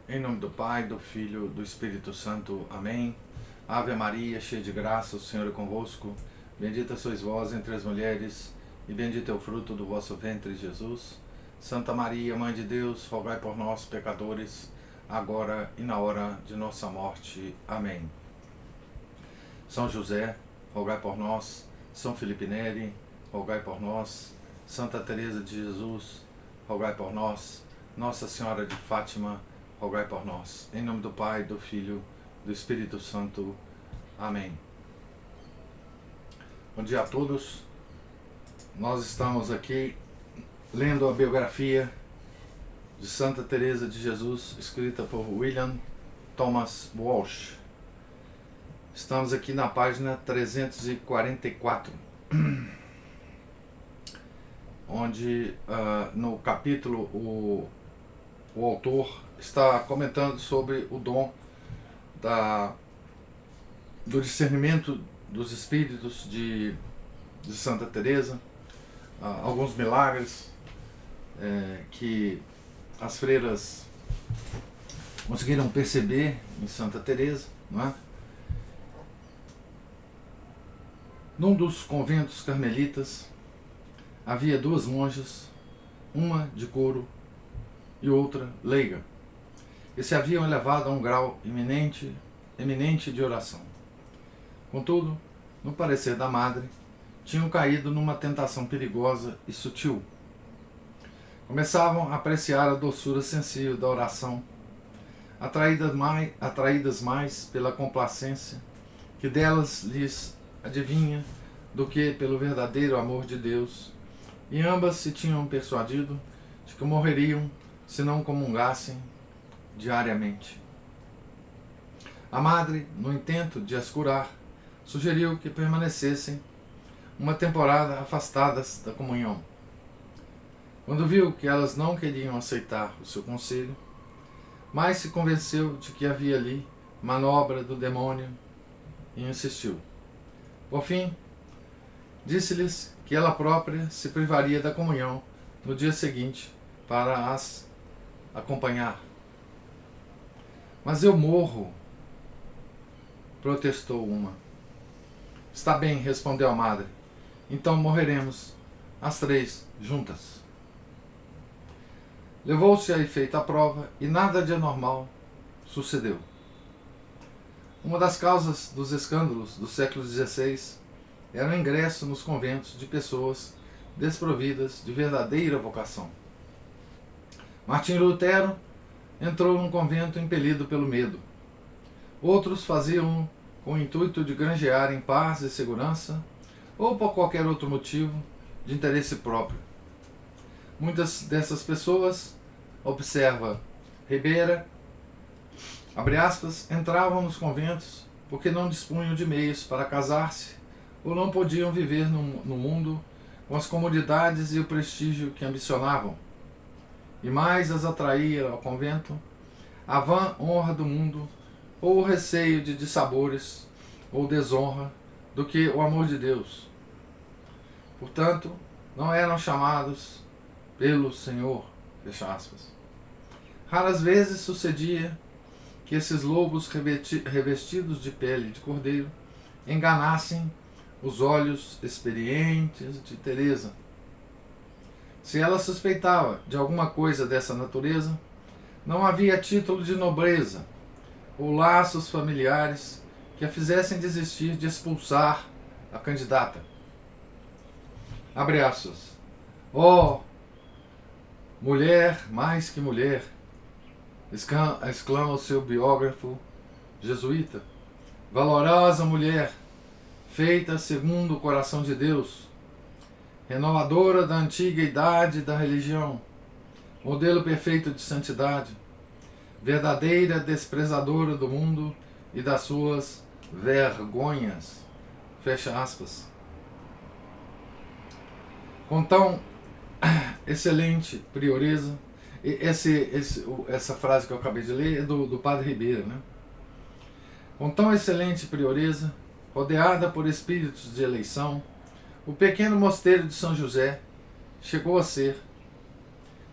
Em nome do Pai, do Filho, do Espírito Santo. Amém. Ave Maria, cheia de graça, o Senhor é convosco. Bendita sois vós entre as mulheres, e bendito é o fruto do vosso ventre, Jesus. Santa Maria, Mãe de Deus, rogai por nós, pecadores, agora e na hora de nossa morte. Amém. São José, rogai por nós. São Felipe Neri, rogai por nós. Santa Teresa de Jesus, rogai por nós. Nossa Senhora de Fátima, rogai por nós. Em nome do Pai, do Filho, do Espírito Santo. Amém. Bom dia a todos. Nós estamos aqui lendo a biografia de Santa Teresa de Jesus, escrita por William Thomas Walsh. Estamos aqui na página 344, onde no capítulo o autor está comentando sobre o dom do discernimento dos espíritos de Santa Teresa, alguns milagres que as freiras conseguiram perceber em Santa Teresa, não é? Num dos conventos carmelitas havia duas monjas, uma de couro e outra leiga, e se haviam elevado a um grau eminente de oração. Contudo, no parecer da madre, tinham caído numa tentação perigosa e sutil. Começavam a apreciar a doçura sensível da oração, atraídas mais pela complacência que delas lhes adivinha do que pelo verdadeiro amor de Deus, e ambas se tinham persuadido de que morreriam se não comungassem diariamente. A madre, no intento de as curar, sugeriu que permanecessem uma temporada afastadas da comunhão. Quando viu que elas não queriam aceitar o seu conselho, mas se convenceu de que havia ali manobra do demônio e insistiu. Por fim, disse-lhes que ela própria se privaria da comunhão no dia seguinte para as acompanhar. Mas eu morro, protestou uma. Está bem, respondeu a madre. Então morreremos, as três juntas. Levou-se a efeito a prova e nada de anormal sucedeu. Uma das causas dos escândalos do século XVI era o ingresso nos conventos de pessoas desprovidas de verdadeira vocação. Martim Lutero entrou num convento impelido pelo medo. Outros faziam com o intuito de granjear em paz e segurança, ou por qualquer outro motivo de interesse próprio. Muitas dessas pessoas, observa Ribeira, abre aspas, entravam nos conventos porque não dispunham de meios para casar-se ou não podiam viver no mundo com as comodidades e o prestígio que ambicionavam. E mais as atraía ao convento a vã honra do mundo ou o receio de dissabores ou desonra do que o amor de Deus. Portanto, não eram chamados pelo Senhor, fecha aspas. Raras vezes sucedia que esses lobos revestidos de pele de cordeiro enganassem os olhos experientes de Teresa. Se ela suspeitava de alguma coisa dessa natureza, não havia título de nobreza ou laços familiares que a fizessem desistir de expulsar a candidata. Abre aspas. Oh, mulher mais que mulher, exclama o seu biógrafo jesuíta, valorosa mulher, feita segundo o coração de Deus, renovadora da antiga idade da religião, modelo perfeito de santidade, verdadeira desprezadora do mundo e das suas vergonhas, fecha aspas. Com tão excelente prioresa, essa frase que eu acabei de ler é do padre Ribeira, né? Com tão excelente prioresa, rodeada por espíritos de eleição, o pequeno mosteiro de São José chegou a ser,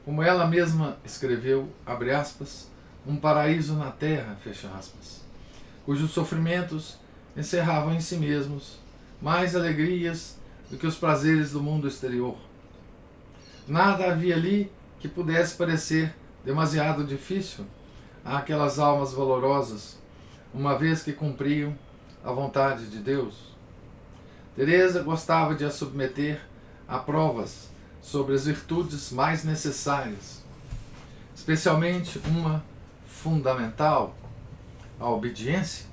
como ela mesma escreveu, abre aspas, um paraíso na terra, fecha aspas, cujos sofrimentos encerravam em si mesmos mais alegrias do que os prazeres do mundo exterior. Nada havia ali que pudesse parecer demasiado difícil àquelas almas valorosas, uma vez que cumpriam a vontade de Deus. Teresa gostava de a submeter a provas sobre as virtudes mais necessárias, especialmente uma fundamental, a obediência.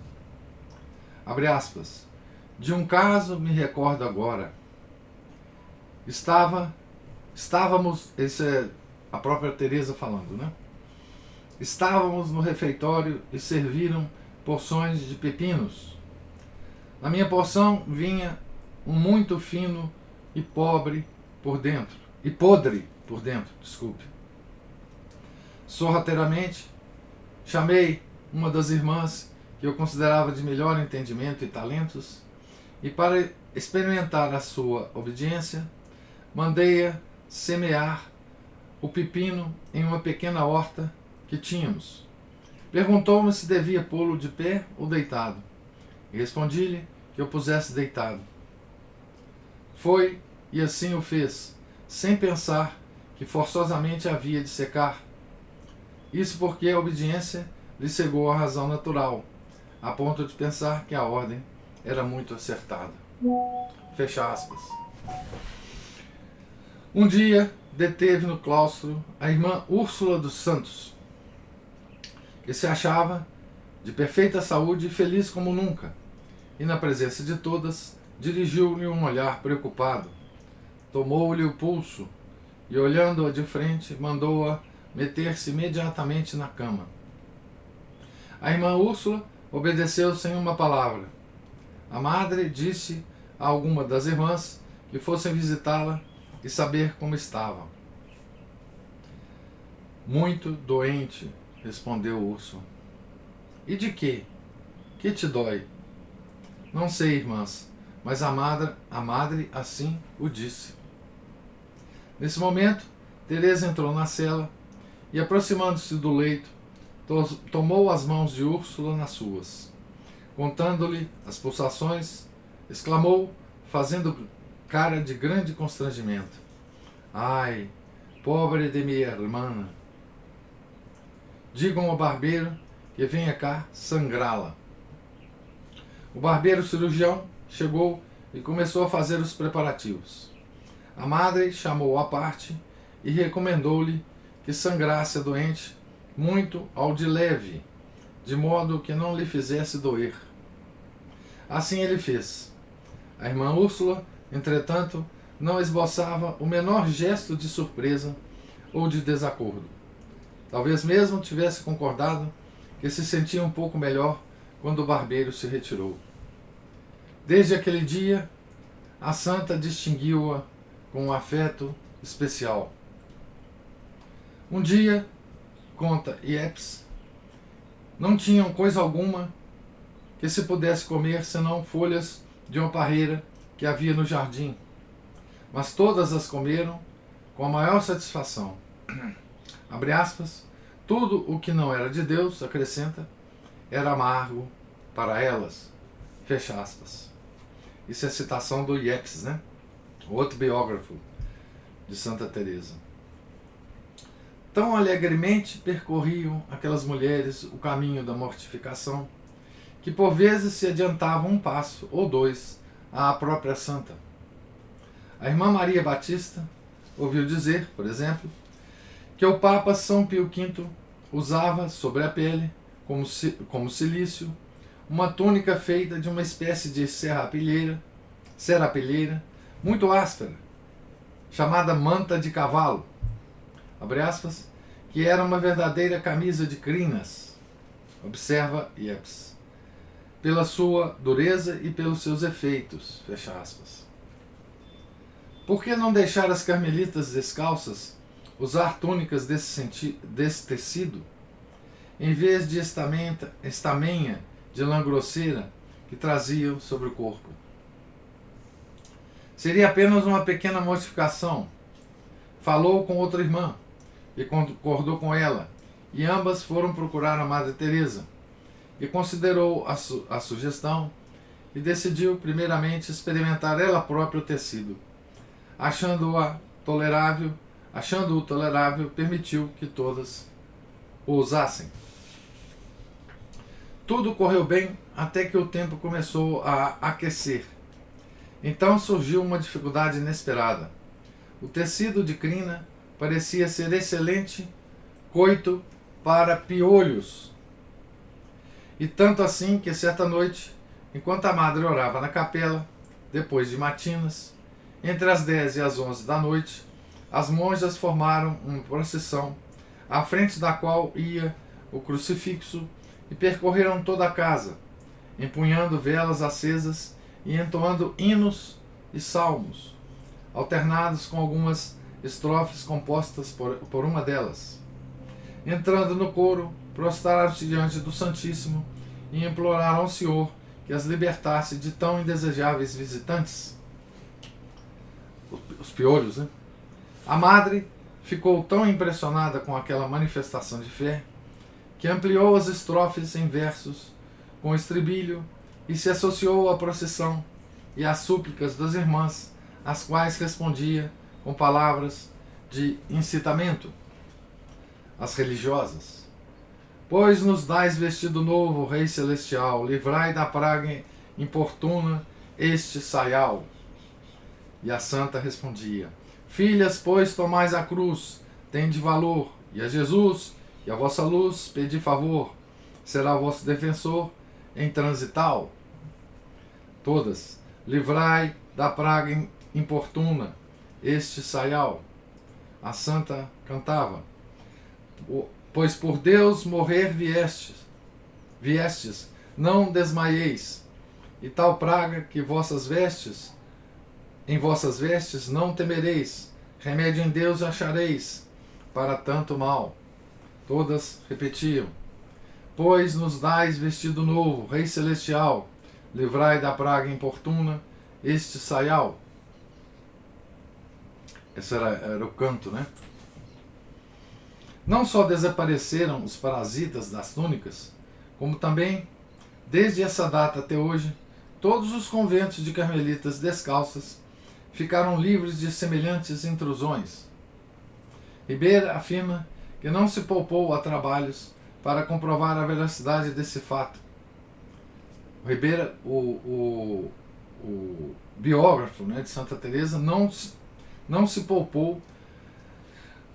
Abre aspas. De um caso me recordo agora. Estávamos, isso é a própria Teresa falando, né? Estávamos no refeitório e serviram porções de pepinos. Na minha porção vinha um muito fino e podre por dentro, desculpe. Sorrateiramente, chamei uma das irmãs que eu considerava de melhor entendimento e talentos, e para experimentar a sua obediência, mandei-a semear o pepino em uma pequena horta que tínhamos. Perguntou-me se devia pô-lo de pé ou deitado, e respondi-lhe que eu pusesse deitado. Foi e assim o fez, sem pensar que forçosamente havia de secar. Isso porque a obediência lhe cegou a razão natural, a ponto de pensar que a ordem era muito acertada. Fecha aspas. Um dia deteve no claustro a irmã Úrsula dos Santos, que se achava de perfeita saúde e feliz como nunca, e na presença de todas dirigiu-lhe um olhar preocupado. Tomou-lhe o pulso e, olhando-a de frente, mandou-a meter-se imediatamente na cama. A irmã Úrsula obedeceu sem uma palavra. A madre disse a alguma das irmãs que fossem visitá-la e saber como estava. Muito doente, respondeu Úrsula. E de quê? Que te dói? Não sei, irmãs, mas a madre assim o disse. Nesse momento, Teresa entrou na cela e, aproximando-se do leito, tomou as mãos de Úrsula nas suas. Contando-lhe as pulsações, exclamou, fazendo cara de grande constrangimento: Ai, pobre de minha irmã! Digam ao barbeiro que venha cá sangrá-la. O barbeiro cirurgião chegou e começou a fazer os preparativos. A madre chamou-o à parte e recomendou-lhe que sangrasse a doente muito ao de leve, de modo que não lhe fizesse doer. Assim ele fez. A irmã Úrsula, entretanto, não esboçava o menor gesto de surpresa ou de desacordo. Talvez mesmo tivesse concordado que se sentia um pouco melhor quando o barbeiro se retirou. Desde aquele dia, a santa distinguiu-a com um afeto especial. Um dia, conta Iepes, não tinham coisa alguma que se pudesse comer senão folhas de uma parreira que havia no jardim, mas todas as comeram com a maior satisfação. Abre aspas, tudo o que não era de Deus, acrescenta, era amargo para elas. Fecha aspas. Isso é citação do Iepes, né? O outro biógrafo de Santa Teresa. Tão alegremente percorriam aquelas mulheres o caminho da mortificação, que por vezes se adiantavam um passo ou dois à própria santa. A irmã Maria Batista ouviu dizer, por exemplo, que o Papa São Pio V usava sobre a pele, como cilício, uma túnica feita de uma espécie de serrapilheira muito áspera, chamada manta de cavalo, abre aspas, que era uma verdadeira camisa de crinas, observa Iepes, pela sua dureza e pelos seus efeitos, fecha aspas. Por que não deixar as carmelitas descalças usar túnicas desse tecido, em vez de estamenha de lã grosseira que traziam sobre o corpo? Seria apenas uma pequena mortificação. Falou com outra irmã, e concordou com ela, e ambas foram procurar a Madre Teresa, que considerou a sugestão e decidiu primeiramente experimentar ela própria o tecido. Achando-o tolerável, permitiu que todas o usassem. Tudo correu bem até que o tempo começou a aquecer. Então surgiu uma dificuldade inesperada. O tecido de crina parecia ser excelente coito para piolhos. E tanto assim que certa noite, enquanto a madre orava na capela, depois de matinas, entre as 10 e as 11 da noite, as monjas formaram uma procissão, à frente da qual ia o crucifixo, e percorreram toda a casa, empunhando velas acesas e entoando hinos e salmos, alternados com algumas estrofes compostas por uma delas. Entrando no coro, prostraram-se diante do Santíssimo e imploraram ao Senhor que as libertasse de tão indesejáveis visitantes. Os piolhos, né? A madre ficou tão impressionada com aquela manifestação de fé que ampliou as estrofes em versos com estribilho e se associou à procissão e às súplicas das irmãs, às quais respondia com palavras de incitamento. As religiosas: Pois nos dais vestido novo, Rei Celestial, livrai da praga importuna este saial. E a santa respondia: Filhas, pois tomais a cruz, tende valor, e a Jesus, que a vossa luz pedi favor, será o vosso defensor em transital. Todas: Livrai da praga importuna este saial. A santa cantava: Pois por Deus morrer viestes, não desmaieis, e tal praga que em vossas vestes não temereis, remédio em Deus achareis para tanto mal. Todas repetiam: Pois nos dais vestido novo, Rei Celestial, livrai da praga importuna este saial. Esse era o canto, né? Não só desapareceram os parasitas das túnicas, como também, desde essa data até hoje, todos os conventos de carmelitas descalças ficaram livres de semelhantes intrusões. Ribeira afirma que não se poupou a trabalhos para comprovar a veracidade desse fato. Ribeira, o biógrafo, né, de Santa Teresa, não se poupou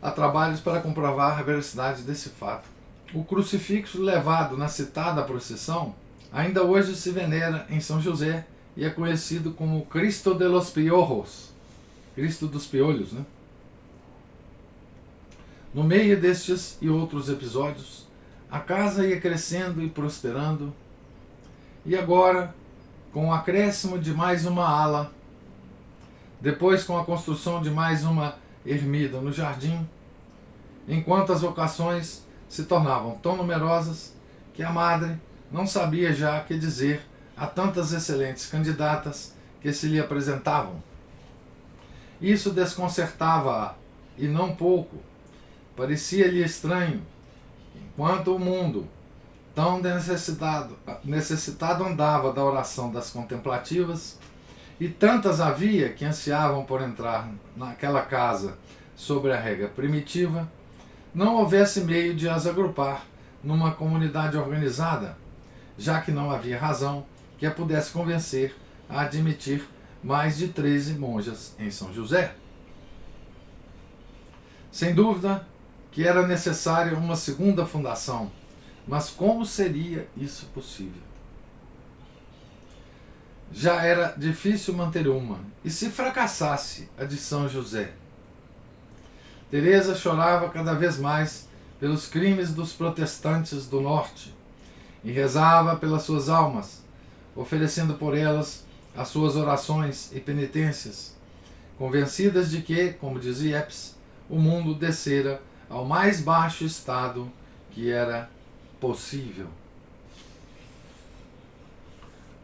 a trabalhos para comprovar a veracidade desse fato. O crucifixo levado na citada procissão ainda hoje se venera em São José e é conhecido como Cristo de los Piojos, Cristo dos Piolhos, né? No meio destes e outros episódios, a casa ia crescendo e prosperando, e agora, com o acréscimo de mais uma ala, depois com a construção de mais uma ermida no jardim, enquanto as vocações se tornavam tão numerosas que a madre não sabia já que dizer a tantas excelentes candidatas que se lhe apresentavam. Isso desconcertava-a, e não pouco. Parecia-lhe estranho, enquanto o mundo, tão necessitado andava da oração das contemplativas, e tantas havia que ansiavam por entrar naquela casa sobre a regra primitiva, não houvesse meio de as agrupar numa comunidade organizada, já que não havia razão que a pudesse convencer a admitir mais de 13 monjas em São José. Sem dúvida que era necessária uma segunda fundação, mas como seria isso possível? Já era difícil manter uma, e se fracassasse a de São José? Teresa chorava cada vez mais pelos crimes dos protestantes do norte e rezava pelas suas almas, oferecendo por elas as suas orações e penitências, convencidas de que, como dizia Epes, o mundo descera ao mais baixo estado que era possível.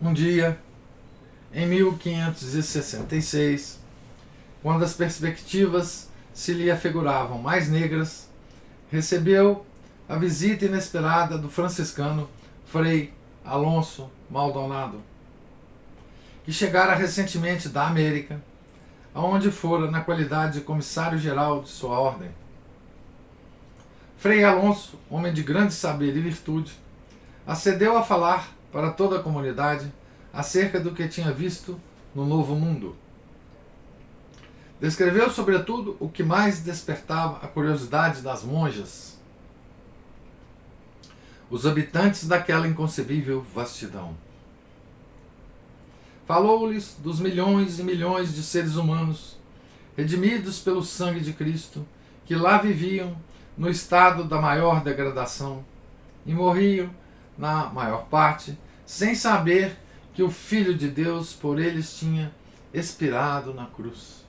Um dia, em 1566, quando as perspectivas se lhe afiguravam mais negras, recebeu a visita inesperada do franciscano Frei Alonso Maldonado, que chegara recentemente da América, aonde fora na qualidade de comissário-geral de sua ordem. Frei Alonso, homem de grande saber e virtude, acedeu a falar para toda a comunidade acerca do que tinha visto no Novo Mundo. Descreveu, sobretudo, o que mais despertava a curiosidade das monjas, os habitantes daquela inconcebível vastidão. Falou-lhes dos milhões e milhões de seres humanos, redimidos pelo sangue de Cristo, que lá viviam no estado da maior degradação e morriam, na maior parte, sem saber que o Filho de Deus por eles tinha expirado na cruz.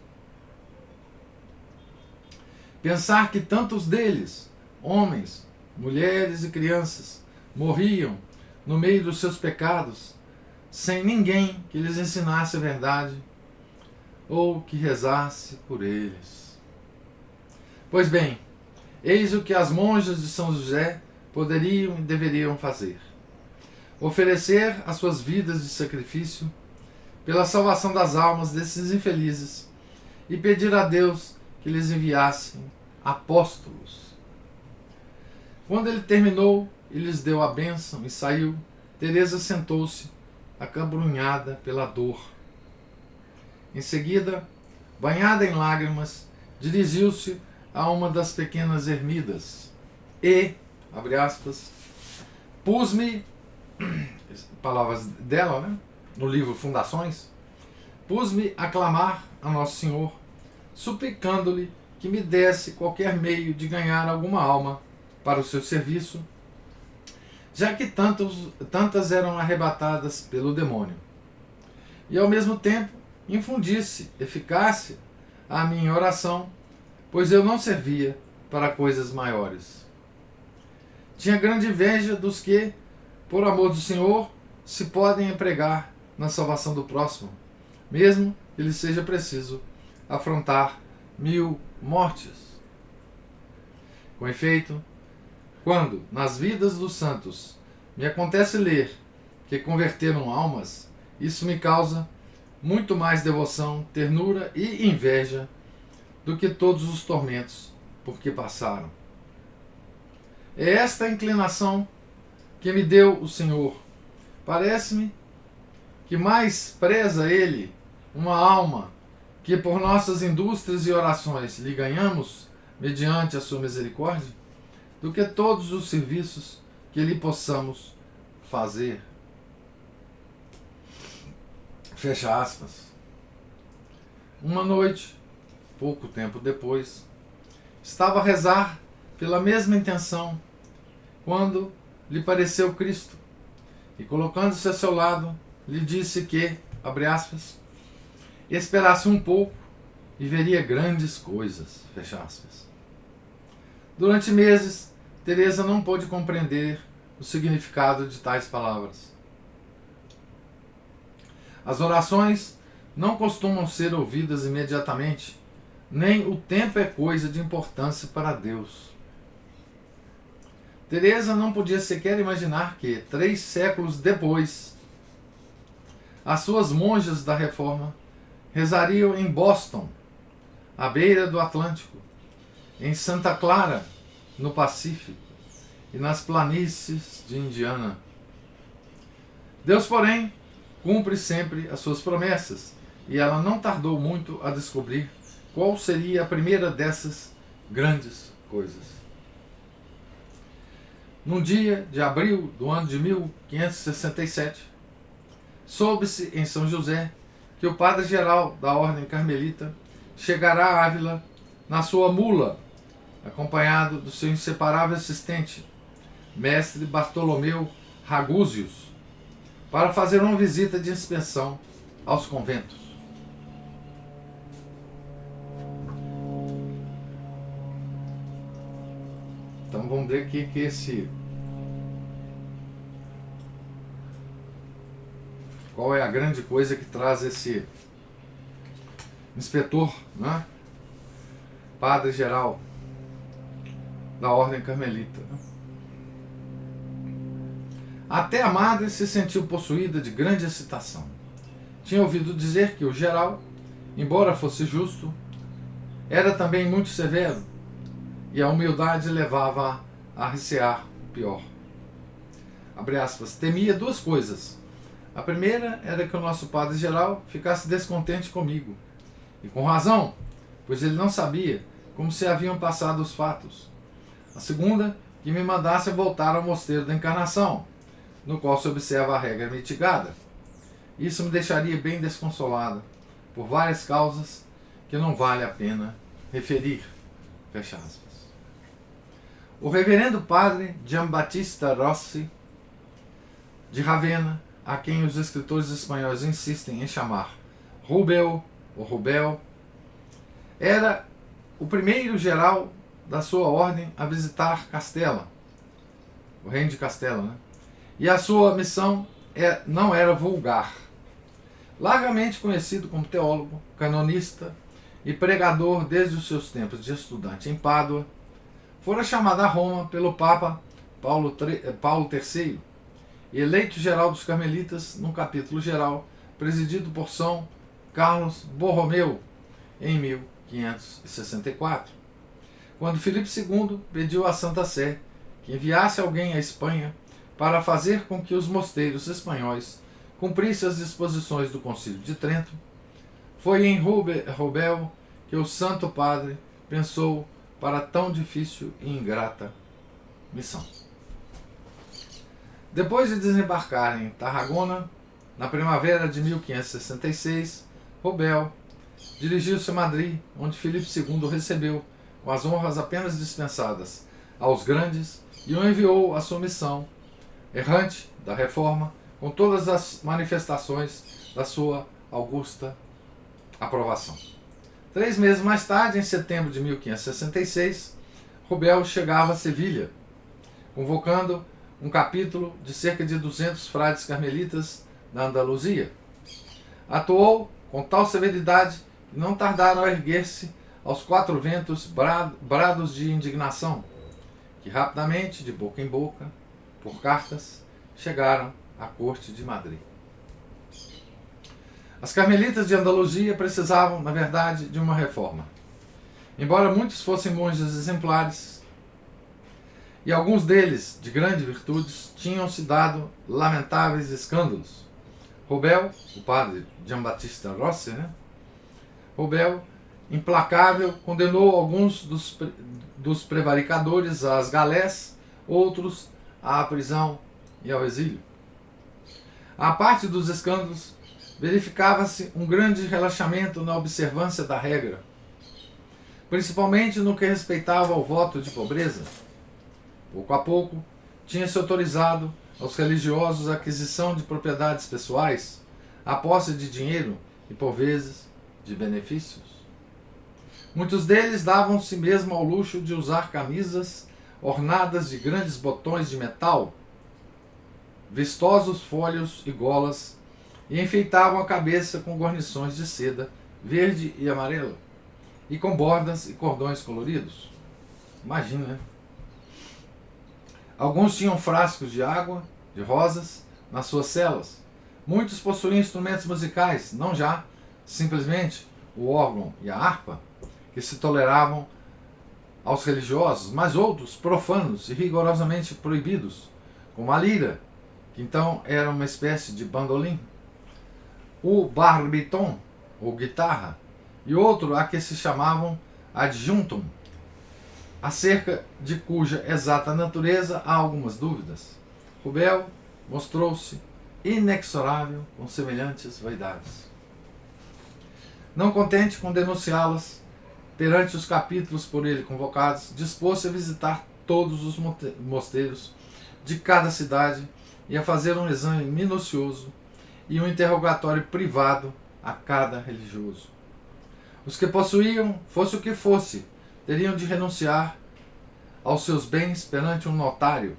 Pensar que tantos deles, homens, mulheres e crianças, morriam no meio dos seus pecados, sem ninguém que lhes ensinasse a verdade ou que rezasse por eles. Pois bem, eis o que as monjas de São José poderiam e deveriam fazer: oferecer as suas vidas de sacrifício pela salvação das almas desses infelizes e pedir a Deus que lhes enviassem apóstolos. Quando ele terminou e lhes deu a bênção e saiu, Teresa sentou-se, acabrunhada pela dor. Em seguida, banhada em lágrimas, dirigiu-se a uma das pequenas ermidas e, abre aspas, pus-me, palavras dela, né, no livro Fundações, pus-me a clamar a Nosso Senhor, suplicando-lhe que me desse qualquer meio de ganhar alguma alma para o seu serviço, já que tantas eram arrebatadas pelo demônio, e ao mesmo tempo infundisse eficácia à minha oração, pois eu não servia para coisas maiores. Tinha grande inveja dos que, por amor do Senhor, se podem empregar na salvação do próximo, mesmo que lhe seja preciso afrontar 1000 mortes. Com efeito, quando, nas vidas dos santos, me acontece ler que converteram almas, isso me causa muito mais devoção, ternura e inveja do que todos os tormentos por que passaram. É esta inclinação que me deu o Senhor. Parece-me que mais preza Ele uma alma que por nossas indústrias e orações lhe ganhamos, mediante a sua misericórdia, do que todos os serviços que lhe possamos fazer. Fecha aspas. Uma noite, pouco tempo depois, estava a rezar pela mesma intenção, quando lhe pareceu Cristo, e colocando-se a seu lado, lhe disse que, abre aspas, esperasse um pouco e veria grandes coisas, fecha aspas. Durante meses, Teresa não pôde compreender o significado de tais palavras. As orações não costumam ser ouvidas imediatamente, nem o tempo é coisa de importância para Deus. Teresa não podia sequer imaginar que, 3 séculos depois, as suas monjas da Reforma rezariam em Boston, à beira do Atlântico, em Santa Clara, no Pacífico, e nas planícies de Indiana. Deus, porém, cumpre sempre as suas promessas, e ela não tardou muito a descobrir qual seria a primeira dessas grandes coisas. Num dia de abril do ano de 1567, soube-se em São José que o padre-geral da Ordem Carmelita chegará a Ávila na sua mula, acompanhado do seu inseparável assistente, mestre Bartolomeu Ragúzios, para fazer uma visita de inspeção aos conventos. Então vamos ver o que esse... Qual é a grande coisa que traz esse inspetor, né? Padre-geral da Ordem Carmelita, né? Até a madre se sentiu possuída de grande excitação. Tinha ouvido dizer que o geral, embora fosse justo, era também muito severo, e a humildade levava a recear o pior. Abre aspas, temia duas coisas. A primeira era que o nosso padre-geral ficasse descontente comigo, e com razão, pois ele não sabia como se haviam passado os fatos. A segunda, que me mandasse voltar ao mosteiro da Encarnação, no qual se observa a regra mitigada. Isso me deixaria bem desconsolada, por várias causas que não vale a pena referir. Fecha aspas. O reverendo padre Giambattista Rossi, de Ravenna, a quem os escritores espanhóis insistem em chamar Rubel ou Rubel, era o primeiro geral da sua ordem a visitar Castela, o reino de Castela, né? E a sua missão não era vulgar. Largamente conhecido como teólogo, canonista e pregador desde os seus tempos de estudante em Pádua, fora chamado a Roma pelo Papa Paulo III e eleito geral dos Carmelitas num capítulo geral presidido por São Carlos Borromeu em 1564, quando Filipe II pediu à Santa Sé que enviasse alguém à Espanha para fazer com que os mosteiros espanhóis cumprissem as disposições do Concílio de Trento. Foi em Rubel que o Santo Padre pensou para tão difícil e ingrata missão. Depois de desembarcar em Tarragona, na primavera de 1566, Rubel dirigiu-se a Madrid, onde Filipe II o recebeu com as honras apenas dispensadas aos grandes e o enviou à sua missão errante da reforma, com todas as manifestações da sua augusta aprovação. 3 meses mais tarde, em setembro de 1566, Rubel chegava a Sevilha, convocando um capítulo de cerca de 200 frades carmelitas da Andaluzia. Atuou com tal severidade que não tardaram a erguer-se aos 4 ventos brados de indignação, que rapidamente, de boca em boca, por cartas, chegaram à corte de Madrid. As carmelitas de Andaluzia precisavam, na verdade, de uma reforma. Embora muitos fossem monges exemplares, e alguns deles, de grandes virtudes, tinham-se dado lamentáveis escândalos. Rubel, o padre Giambattista Rossi, Rubel, implacável, condenou alguns dos prevaricadores às galés, outros à prisão e ao exílio. À parte dos escândalos, verificava-se um grande relaxamento na observância da regra, principalmente no que respeitava ao voto de pobreza. Pouco a pouco, tinha-se autorizado aos religiosos a aquisição de propriedades pessoais, a posse de dinheiro e, por vezes, de benefícios. Muitos deles davam-se mesmo ao luxo de usar camisas ornadas de grandes botões de metal, vistosos folhos e golas, e enfeitavam a cabeça com guarnições de seda verde e amarela, e com bordas e cordões coloridos. Imagina, né? Alguns tinham frascos de água, de rosas, nas suas celas. Muitos possuíam instrumentos musicais, não já simplesmente o órgão e a harpa, que se toleravam aos religiosos, mas outros profanos e rigorosamente proibidos, como a lira, que então era uma espécie de bandolim, o barbiton, ou guitarra, e outro a que se chamavam adjuntum, acerca de cuja exata natureza há algumas dúvidas. Rubel mostrou-se inexorável com semelhantes vaidades. Não contente com denunciá-las perante os capítulos por ele convocados, dispôs-se a visitar todos os mosteiros de cada cidade e a fazer um exame minucioso e um interrogatório privado a cada religioso. Os que possuíam, fosse o que fosse, teriam de renunciar aos seus bens perante um notário.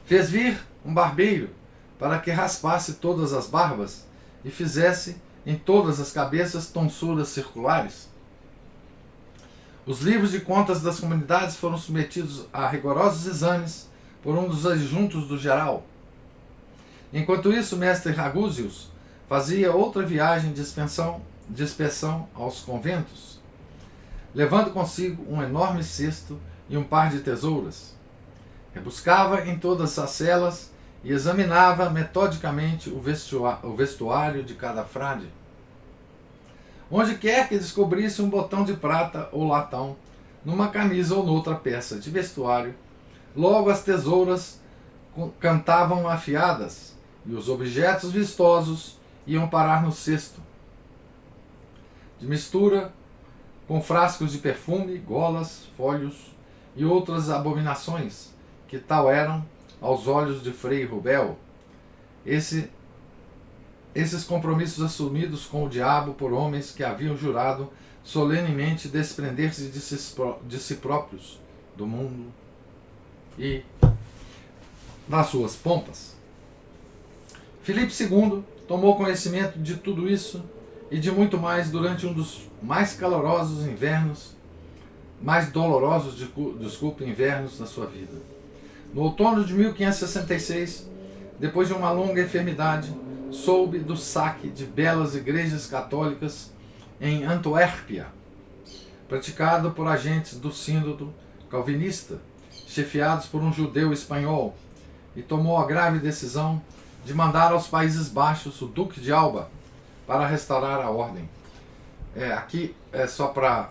Fez vir um barbeiro para que raspasse todas as barbas e fizesse em todas as cabeças tonsuras circulares. Os livros de contas das comunidades foram submetidos a rigorosos exames por um dos adjuntos do geral, Enquanto isso, mestre Ragúzios fazia outra viagem de inspeção aos conventos, levando consigo um enorme cesto e um par de tesouras. Rebuscava em todas as celas e examinava metodicamente o vestuário de cada frade. Onde quer que descobrisse um botão de prata ou latão, numa camisa ou noutra peça de vestuário, logo as tesouras cantavam afiadas e os objetos vistosos iam parar no cesto. De mistura com frascos de perfume, golas, folhos e outras abominações, que tal eram aos olhos de Frei Rubel esses compromissos assumidos com o diabo por homens que haviam jurado solenemente desprender-se de si próprios, do mundo e das suas pompas. Filipe II tomou conhecimento de tudo isso e de muito mais durante um dos mais calorosos invernos, mais dolorosos, invernos da sua vida. No outono de 1566, depois de uma longa enfermidade, soube do saque de belas igrejas católicas em Antuérpia, praticado por agentes do sínodo calvinista, chefiados por um judeu espanhol, e tomou a grave decisão de mandar aos Países Baixos o Duque de Alba para restaurar a ordem. Aqui é só para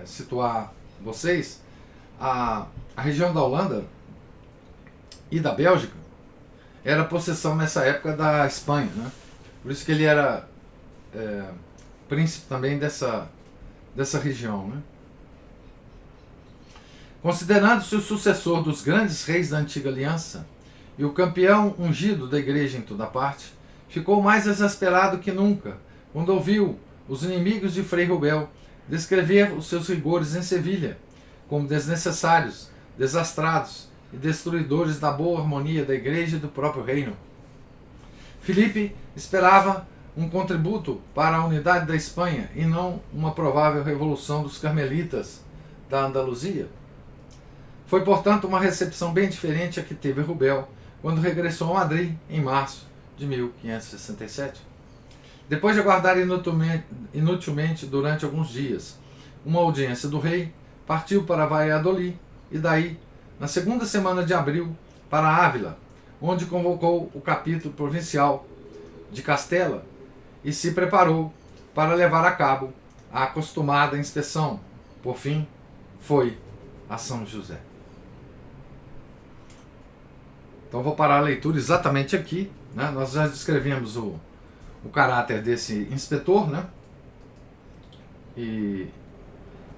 situar vocês, a região da Holanda e da Bélgica era possessão nessa época da Espanha, né? Por isso que ele era príncipe também dessa região, né? Considerando-se o sucessor dos grandes reis da antiga aliança e o campeão ungido da igreja em toda parte, ficou mais exasperado que nunca quando ouviu os inimigos de Frei Rubel descrever os seus rigores em Sevilha como desnecessários, desastrados e destruidores da boa harmonia da igreja e do próprio reino. Filipe esperava um contributo para a unidade da Espanha e não uma provável revolução dos carmelitas da Andaluzia. Foi, portanto, uma recepção bem diferente a que teve Rubel quando regressou a Madrid em março de 1567. Depois de aguardar inutilmente durante alguns dias uma audiência do rei, partiu para Valladolid e daí, na segunda semana de abril, para Ávila, onde convocou o capítulo provincial de Castela e se preparou para levar a cabo a acostumada inspeção. Por fim, foi a São José. Então vou parar a leitura exatamente aqui, né? Nós já descrevemos o caráter desse inspetor, né? E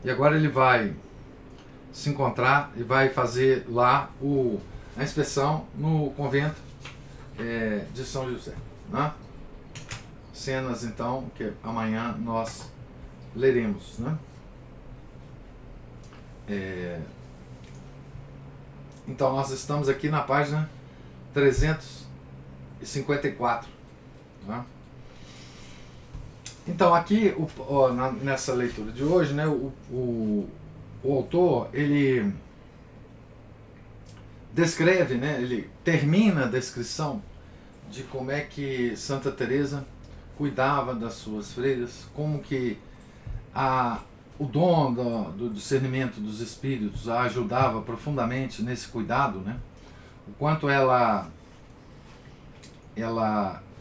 agora ele vai se encontrar e vai fazer lá a inspeção no convento de São José, né? Cenas então que amanhã nós leremos, né? Então nós estamos aqui na página 354, né? Então aqui nessa leitura de hoje, né, o autor ele descreve, né, ele termina a descrição de como é que Santa Teresa cuidava das suas freiras, como que o dom do discernimento dos espíritos a ajudava profundamente nesse cuidado, né? O quanto ela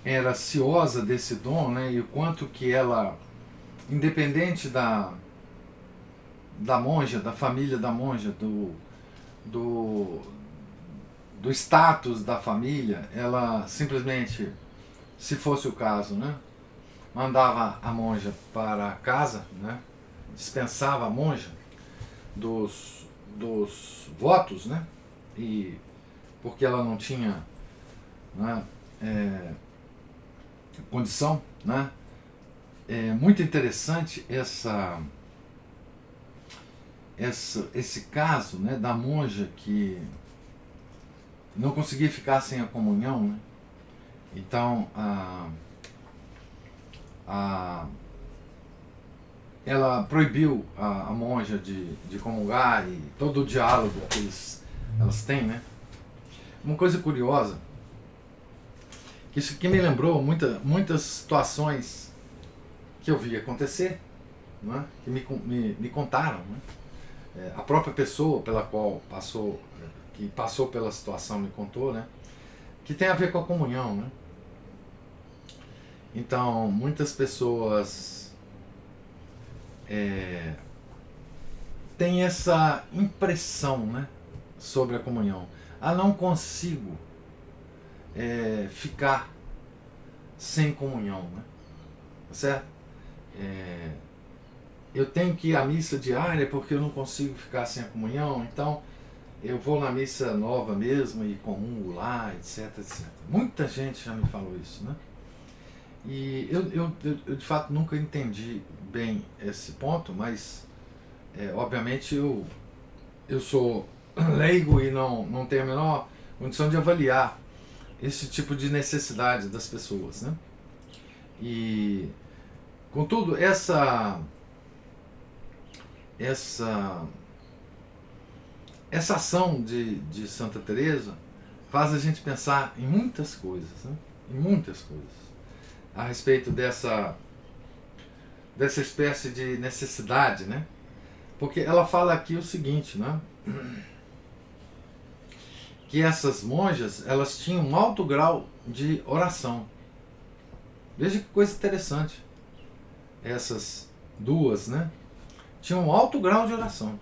era ciosa desse dom, né? E o quanto que ela, independente da monja, da família da monja, do status da família, ela simplesmente, se fosse o caso, né, mandava a monja para casa, né, dispensava a monja dos votos, né, e porque ela não tinha, né, condição, né. É muito interessante esse caso, né, da monja que não conseguia ficar sem a comunhão, né? Então ela proibiu a monja de comungar, e todo o diálogo que elas têm, né? Uma coisa curiosa que isso aqui me lembrou muitas situações que eu vi acontecer, não é? Que me contaram, né? A própria pessoa pela qual que passou pela situação me contou, né? Que tem a ver com a comunhão, né? Então, muitas pessoas têm essa impressão, né, sobre a comunhão. Não consigo ficar sem comunhão, né? Certo? Eu tenho que ir à missa diária porque eu não consigo ficar sem a comunhão, então eu vou na missa nova mesmo e comungo lá, etc, etc. Muita gente já me falou isso, né? E eu de fato nunca entendi bem esse ponto, mas obviamente eu sou leigo e não tenho a menor condição de avaliar esse tipo de necessidade das pessoas, né? E contudo, essa ação de Santa Teresa faz a gente pensar em muitas coisas, né? Em muitas coisas a respeito dessa espécie de necessidade, né? Porque ela fala aqui o seguinte, né? Que essas monjas, elas tinham um alto grau de oração. Veja que coisa interessante. Essas duas, né? Tinham um alto grau de oração,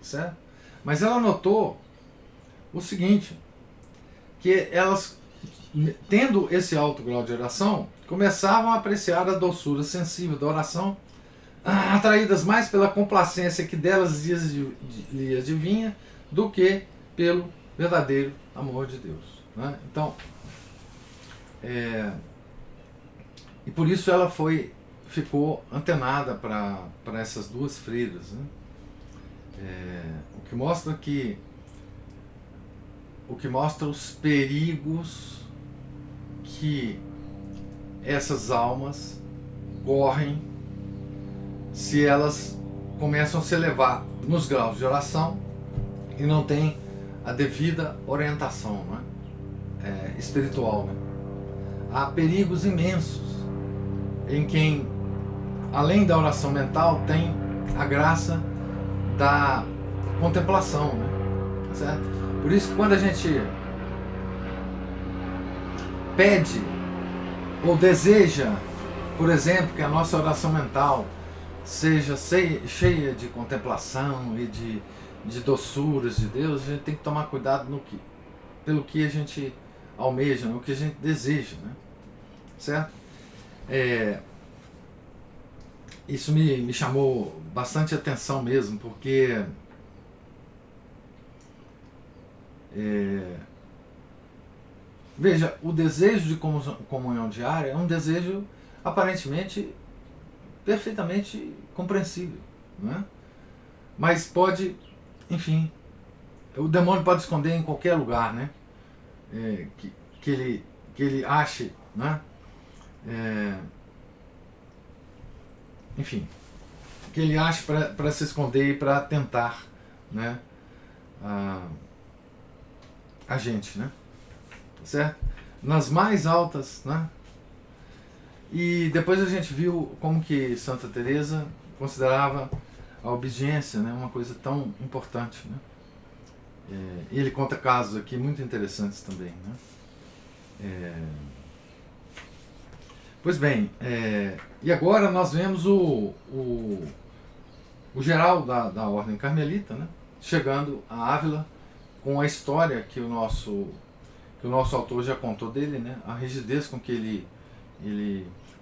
certo? Mas ela notou o seguinte, que elas, tendo esse alto grau de oração, começavam a apreciar a doçura sensível da oração, atraídas mais pela complacência que delas lhe adivinha do que pelo verdadeiro amor de Deus, né? Então, e por isso ela ficou antenada para essas duas freiras, né? O que mostra os perigos que essas almas correm se elas começam a se elevar nos graus de oração e não têm a devida orientação, né? Espiritual, né? Há perigos imensos em quem, além da oração mental, tem a graça da contemplação, né? Certo? Por isso que quando a gente pede ou deseja, por exemplo, que a nossa oração mental seja cheia de contemplação e de doçuras de Deus, a gente tem que tomar cuidado pelo que a gente almeja, no que a gente deseja, né? Certo? Isso me chamou bastante atenção mesmo, porque veja, o desejo de comunhão diária é um desejo aparentemente perfeitamente compreensível, não é? Mas pode, enfim, o demônio pode esconder em qualquer lugar, né? Que ele ache, né? Enfim, que ele ache para se esconder e para tentar, né? A gente, né? Certo? Nas mais altas, né? E depois a gente viu como que Santa Teresa considerava a obediência, né, uma coisa tão importante, né? E ele conta casos aqui muito interessantes também, né? Pois bem, e agora nós vemos o geral da Ordem Carmelita, né, chegando a Ávila com a história que o nosso autor já contou dele, né, a rigidez com que ele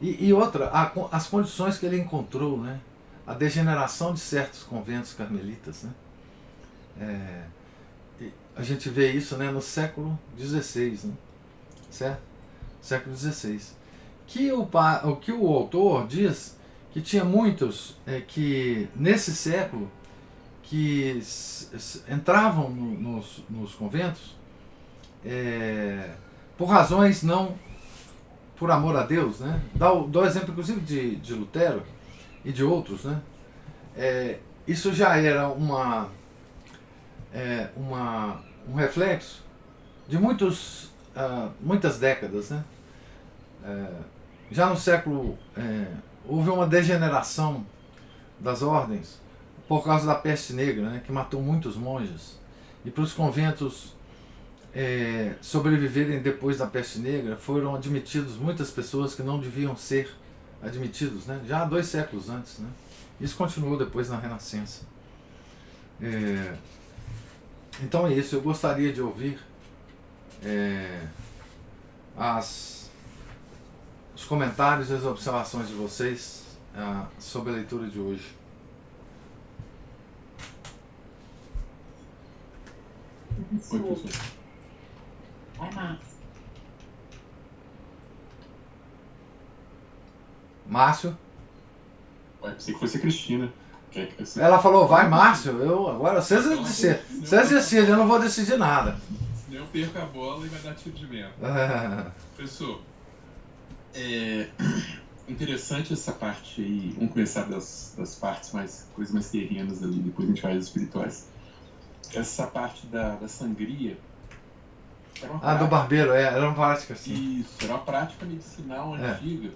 e outra, as condições que ele encontrou, né, a degeneração de certos conventos carmelitas, né, a gente vê isso, né, no século XVI, né, certo? Século XVI. Que o autor diz que tinha muitos que nesse século que entravam nos conventos por razões não por amor a Deus, né? Dá o exemplo inclusive de Lutero e de outros, né? Isso já era um reflexo de muitas décadas, né? Já no século houve uma degeneração das ordens por causa da peste negra, né, que matou muitos monges. E para os conventos sobreviverem depois da peste negra, foram admitidos muitas pessoas que não deviam ser admitidos, né, já há 2 séculos antes. Né. Isso continuou depois na Renascença. Então é isso, eu gostaria de ouvir os comentários e as observações de vocês sobre a leitura de hoje. Oi, professor. Vai, Márcio. Márcio? Pensei que fosse a Cristina. Ela falou, vai, Márcio. Agora vocês decidem, eu não vou decidir nada. Senão eu perco a bola e vai dar tiro de vento. Professor, interessante essa parte aí. Vamos começar das partes coisas mais terrenas ali, depois a gente vai às espirituais. Essa parte da sangria. Do barbeiro, era uma prática assim. Isso, era uma prática medicinal antiga.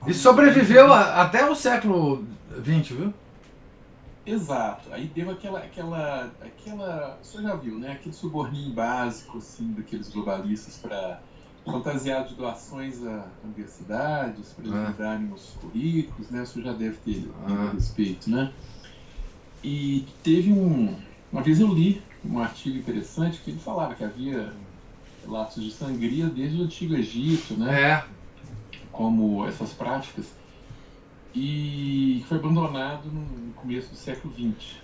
E sobreviveu até o século XX, viu? Exato. Aí deu aquela. Você já viu, né? Aquele suborninho básico, assim, daqueles globalistas para fantasiar de doações a universidades, para eles mudarem os currículos, né? Você já deve ter a respeito, né? E teve uma vez eu li um artigo interessante que ele falava que havia relatos de sangria desde o Antigo Egito, né? Como essas práticas, e foi abandonado no começo do século XX.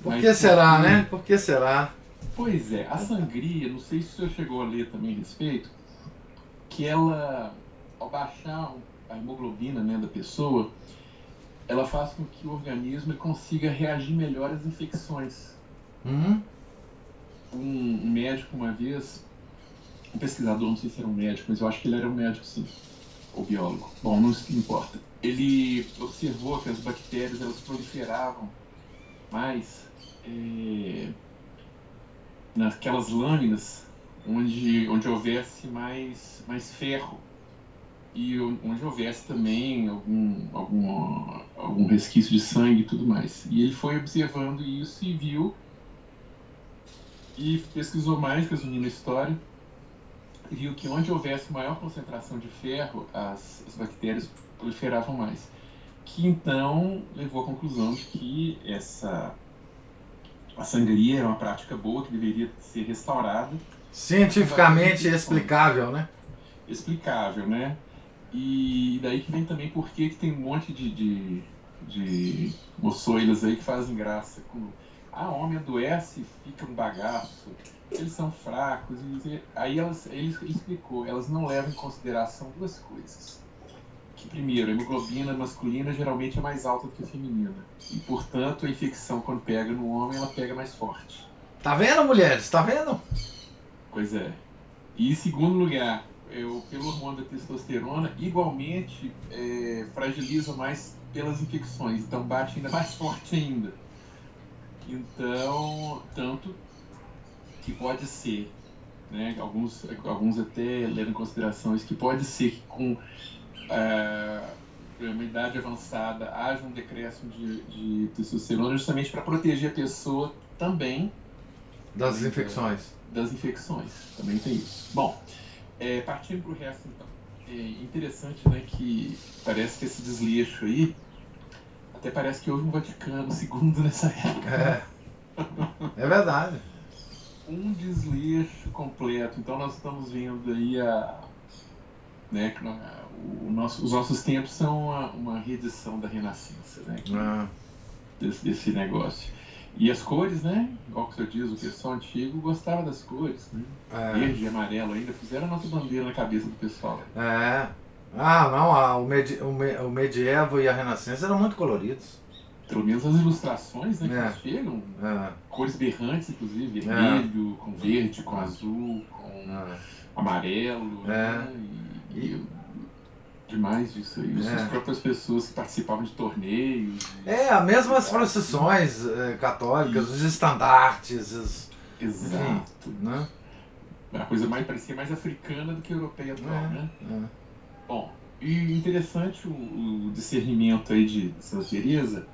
Por que será, né? Por que será? Pois é, a sangria, não sei se o senhor chegou a ler também a respeito, que ela, ao baixar a hemoglobina, né, da pessoa, ela faz com que o organismo consiga reagir melhor às infecções. Um médico uma vez, um pesquisador, não sei se era um médico, mas eu acho que ele era um médico sim, ou biólogo, bom, não importa. Ele observou que as bactérias elas proliferavam mais naquelas lâminas onde houvesse mais ferro e onde houvesse também algum resquício de sangue e tudo mais. E ele foi observando isso e viu e pesquisou mais, resumindo a história, viu que onde houvesse maior concentração de ferro, as bactérias proliferavam mais. Que então levou à conclusão de que a sangria era uma prática boa, que deveria ser restaurada. Cientificamente explicável, né? Explicável, né? E daí que vem também por que tem um monte de moçoilas aí que fazem graça com homem adoece, fica um bagaço, eles são fracos. Aí ele explicou, elas não levam em consideração 2 coisas. Que primeiro, a hemoglobina masculina geralmente é mais alta do que a feminina. E, portanto, a infecção, quando pega no homem, ela pega mais forte. Tá vendo, mulheres? Tá vendo? Pois é. E, em segundo lugar, pelo hormônio da testosterona, igualmente fragiliza mais pelas infecções. Então, bate ainda mais forte ainda. Então, tanto que pode ser, né, alguns até levam em consideração isso, que pode ser que com uma idade avançada haja um decréscimo de testosterona justamente para proteger a pessoa também das infecções. Das infecções, também tem isso. Bom, partindo para o resto então, é interessante, né, que parece que esse desleixo aí, até parece que houve um Vaticano II nessa época. É verdade. Um desleixo completo. Então nós estamos vendo aí os nossos tempos são uma reedição da Renascença, né? Desse negócio. E as cores, né? Igual que o senhor diz, o pessoal antigo gostava das cores, né? Verde e amarelo ainda, fizeram a nossa bandeira na cabeça do pessoal. O medievo e a Renascença eram muito coloridos. Pelo menos as ilustrações, né, que chegam, cores berrantes, inclusive, vermelho, com verde, com azul, com amarelo, né? E demais disso aí. As próprias pessoas que participavam de torneios. As mesmas procissões católicas, os estandartes. Exato. Enfim, né? Uma coisa parecia mais africana do que europeia atual, né? É. Bom, e interessante o discernimento aí de Santa Teresa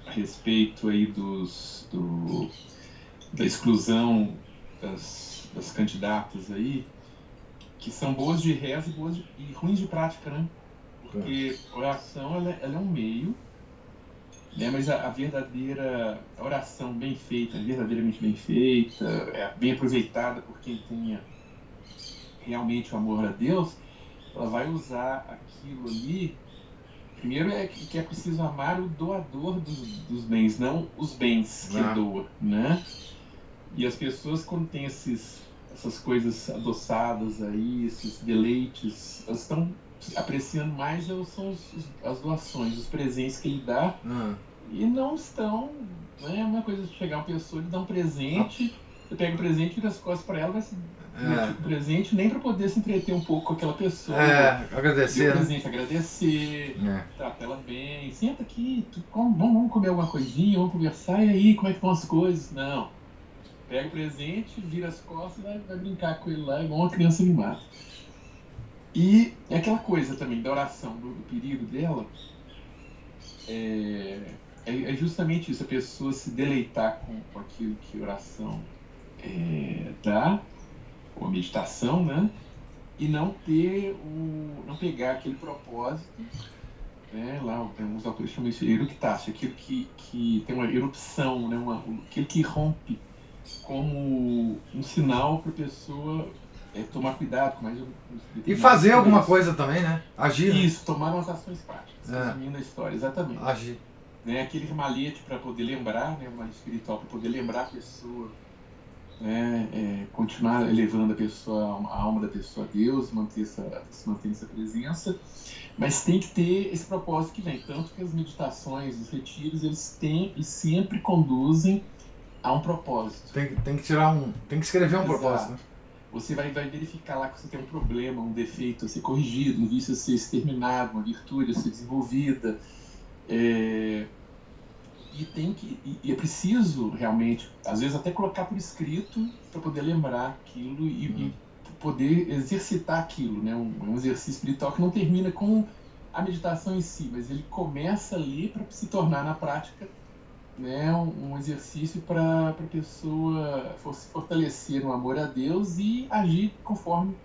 a respeito aí da exclusão das candidatas aí, que são boas de reza e ruins de prática, né? Porque oração ela é um meio, né? Mas a verdadeira oração bem feita, verdadeiramente bem feita, bem aproveitada por quem tenha realmente o amor a Deus, ela vai usar aquilo ali. Primeiro que é preciso amar o doador dos bens, não os bens que doa, né? E as pessoas, quando têm essas coisas adoçadas aí, esses deleites, elas estão apreciando mais são as doações, os presentes que ele dá, e não estão, né? É uma coisa de chegar uma pessoa e dar um presente, você pega o presente, vira as costas para ela, vai se divertir com o presente, nem para poder se entreter um pouco com aquela pessoa. Agradecer. Deu presente, agradecer, trata ela bem, senta aqui, vamos comer alguma coisinha, vamos conversar, e aí, como é que estão as coisas? Não. Pega o presente, vira as costas e vai brincar com ele lá, igual uma criança mimada. E é aquela coisa também da oração, do perigo dela, é justamente isso, a pessoa se deleitar com aquilo que a oração dá, ou a meditação, né? E não pegar aquele propósito, né? Lá alguns autores chamam isso de eructácio, aquilo que tem uma erupção, né? Aquilo que rompe como um sinal para a pessoa tomar cuidado com mais e fazer alguma coisa também, né? Agir. Isso, tomar umas ações práticas, resumindo a história, exatamente. Agir. Né? Aquele ramalhete para poder lembrar, né? Um malhete espiritual para poder lembrar a pessoa, né? Continuar elevando a alma da pessoa a Deus, se manter essa presença, mas tem que ter esse propósito que vem, tanto que as meditações, os retiros, eles têm e sempre conduzem a um propósito. Tem que escrever um propósito. Né? Você vai verificar lá que você tem um problema, um defeito a ser corrigido, um vício a ser exterminado, uma virtude a ser desenvolvida. E é preciso realmente, às vezes até colocar por escrito para poder lembrar aquilo e poder exercitar aquilo, né? Um exercício espiritual que não termina com a meditação em si, mas ele começa ali para se tornar na prática, né, um exercício para a pessoa se fortalecer no amor a Deus e agir conforme,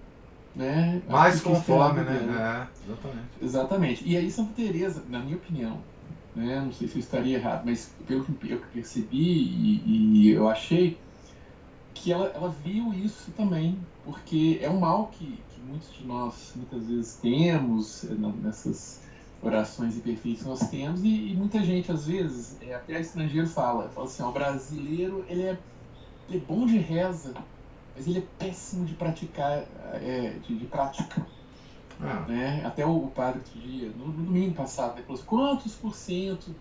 né, mais conforme, né? Exatamente. E aí Santa Teresa, na minha opinião, né, não sei se eu estaria errado, mas pelo que eu percebi e eu achei que ela viu isso também, porque é um mal que muitos de nós muitas vezes temos nessas orações imperfeitas que nós temos, e muita gente, às vezes, até estrangeiro fala assim, o brasileiro, ele é bom de reza, mas ele é péssimo de praticar, de prática. Né? Até o padre outro dia, no domingo passado, ele falou assim, quantos por cento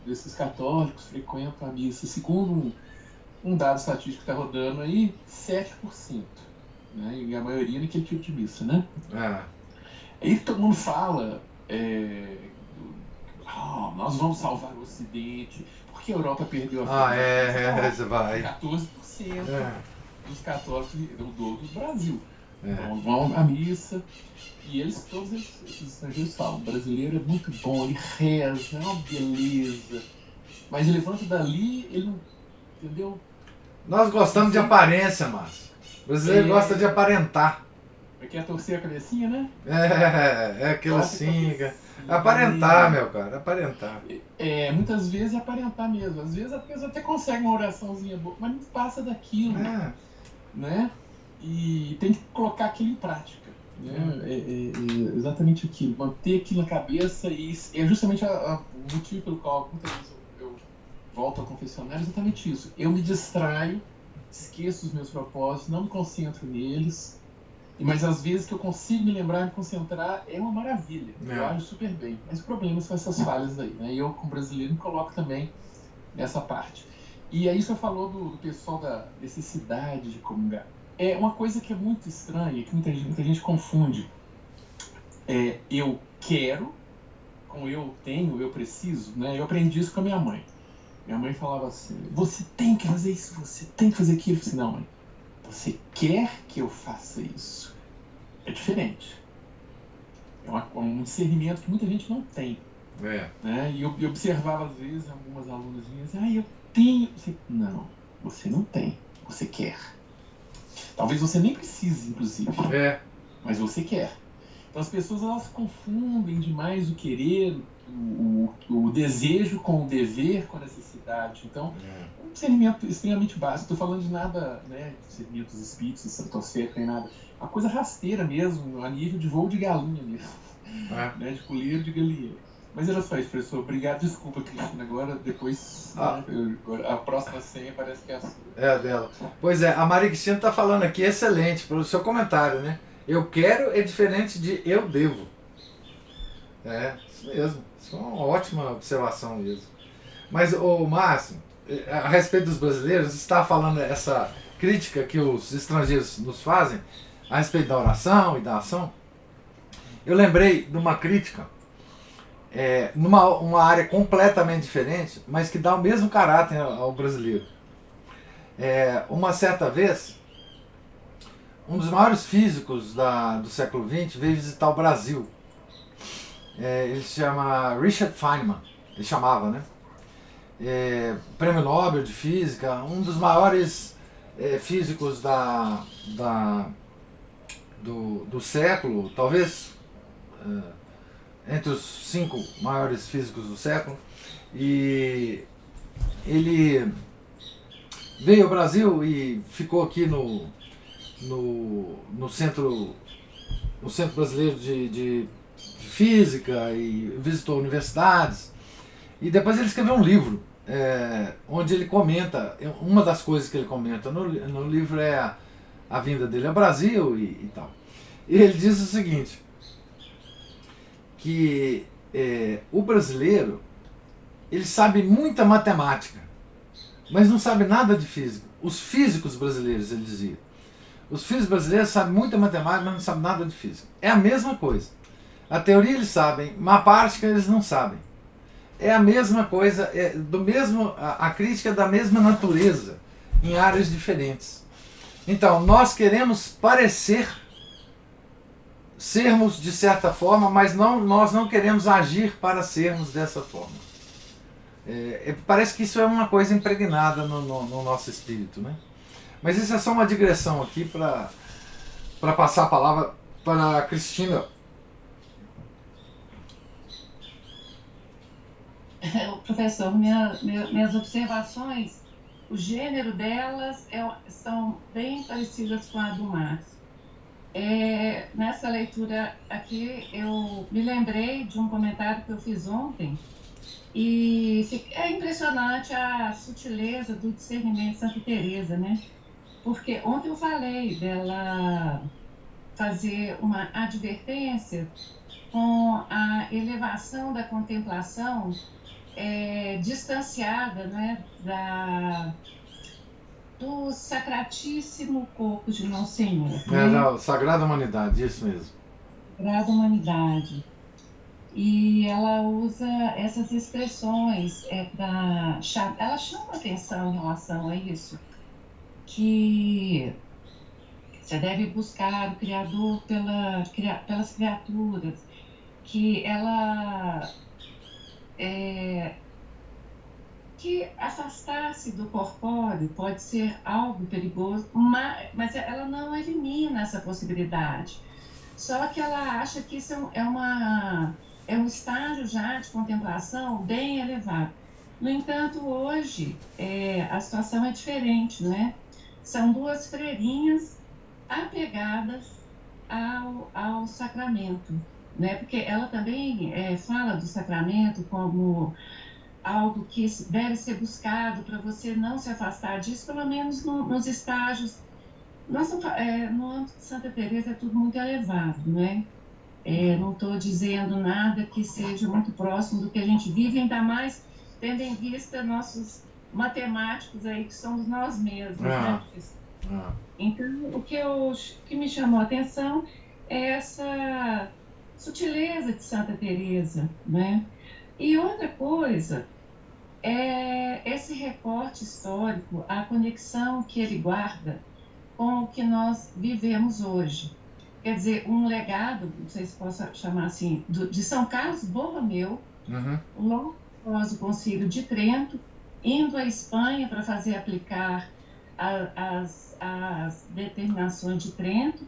desses católicos frequentam a missa? Segundo um dado estatístico que está rodando aí, 7%. Né? E a maioria naquele tipo de missa, né? Aí todo mundo fala, nós vamos salvar o Ocidente, porque a Europa perdeu a vida. Você vai. 14% dos católicos do Brasil vão à missa, e todos esses estrangeiros falam, o brasileiro é muito bom, ele reza, é uma beleza, mas ele levanta dali, ele não, entendeu? Nós gostamos de aparência, Márcio. O brasileiro gosta de aparentar. Quer torcer a cabecinha, né? Aquilo assim. Aparentar, meu cara, aparentar. Muitas vezes é aparentar mesmo. Às vezes a pessoa até consegue uma oraçãozinha boa, mas não passa daquilo. Né? E tem que colocar aquilo em prática. Né? Exatamente aquilo. Manter aquilo na cabeça, e é justamente o motivo pelo qual muitas vezes eu volto ao confessionário, exatamente isso. Eu me distraio, esqueço os meus propósitos, não me concentro neles. Mas às vezes que eu consigo me lembrar, me concentrar, é uma maravilha. Eu acho super bem. Mas o problema são essas falhas aí, né? E eu, como brasileiro, me coloco também nessa parte. E aí você falou do pessoal da necessidade de comungar. É uma coisa que é muito estranha, que muita gente confunde. Eu quero, com eu tenho, eu preciso, né? Eu aprendi isso com a minha mãe. Minha mãe falava assim, você tem que fazer isso, você tem que fazer aquilo. Eu falei assim, não, mãe, você quer que eu faça isso. É diferente. É um discernimento que muita gente não tem. Né? E eu observava, às vezes, algumas alunas minhas, eu tenho... Não, você não tem. Você quer. Talvez você nem precise, inclusive. Mas você quer. Então as pessoas, elas confundem demais o querer, o desejo com o dever, com a necessidade. Então, é um discernimento extremamente básico. Estou falando de nada, né, de discernimento dos espíritos, estratosférico, nem nada. Uma coisa rasteira mesmo, a nível de voo de galinha mesmo. Né, de colheiro de galinheiro. Mas era só isso, professor. Obrigado. Desculpa, Cristina. Agora, depois, a próxima senha parece que é a sua. É a dela. Pois é, a Maria Cristina está falando aqui, excelente, pelo seu comentário, né? Eu quero é diferente de eu devo. Isso mesmo. Isso é uma ótima observação mesmo. Mas, Márcio, a respeito dos brasileiros, você está falando essa crítica que os estrangeiros nos fazem a respeito da oração e da ação. Eu lembrei de uma crítica numa área completamente diferente, mas que dá o mesmo caráter ao brasileiro. Uma certa vez, um dos maiores físicos do século XX veio visitar o Brasil. Ele se chama Richard Feynman, ele chamava, né? Prêmio Nobel de Física, um dos maiores físicos do século, talvez entre os 5 maiores físicos do século. E ele veio ao Brasil e ficou aqui no centro brasileiro de física e visitou universidades. E depois ele escreveu um livro onde ele comenta, uma das coisas que ele comenta no livro é a vinda dele ao Brasil e tal. E ele diz o seguinte, que o brasileiro, ele sabe muita matemática, mas não sabe nada de física. Os físicos brasileiros, ele dizia, os físicos brasileiros sabem muita matemática, mas não sabem nada de física. É a mesma coisa. A teoria eles sabem, mas a prática eles não sabem. É a mesma coisa, a crítica é da mesma natureza, em áreas diferentes. Então, nós queremos sermos de certa forma, mas nós não queremos agir para sermos dessa forma. Parece que isso é uma coisa impregnada no nosso espírito, né? Mas isso é só uma digressão aqui para passar a palavra para a Cristina. Professor, minhas observações, o gênero delas são bem parecidas com a do Márcio. Nessa leitura aqui, eu me lembrei de um comentário que eu fiz ontem, e é impressionante a sutileza do discernimento de Santa Teresa, né? Porque ontem eu falei dela fazer uma advertência com a elevação da contemplação distanciada, né, do sacratíssimo corpo de Nosso Senhor. Da Sagrada Humanidade, isso mesmo. Sagrada Humanidade. E ela usa essas expressões, ela chama atenção em relação a isso, que você deve buscar o Criador pelas criaturas, que ela que afastar-se do corpóreo pode ser algo perigoso, mas ela não elimina essa possibilidade. Só que ela acha que isso é um estágio já de contemplação bem elevado. No entanto, hoje a situação é diferente, né? São 2 freirinhas apegadas ao sacramento, né? Porque ela também fala do sacramento como algo que deve ser buscado para você não se afastar disso, pelo menos nos estágios. No âmbito de Santa Teresa é tudo muito elevado, né? Não estou dizendo nada que seja muito próximo do que a gente vive, ainda mais tendo em vista nossos matemáticos aí, que somos nós mesmos, né? Então, o que me chamou a atenção é essa sutileza de Santa Teresa, né? E outra coisa é esse recorte histórico, a conexão que ele guarda com o que nós vivemos hoje. Quer dizer, um legado, não sei se posso chamar assim, de São Carlos Borromeu, logo após o Concílio de Trento, indo à Espanha para fazer aplicar as determinações de Trento,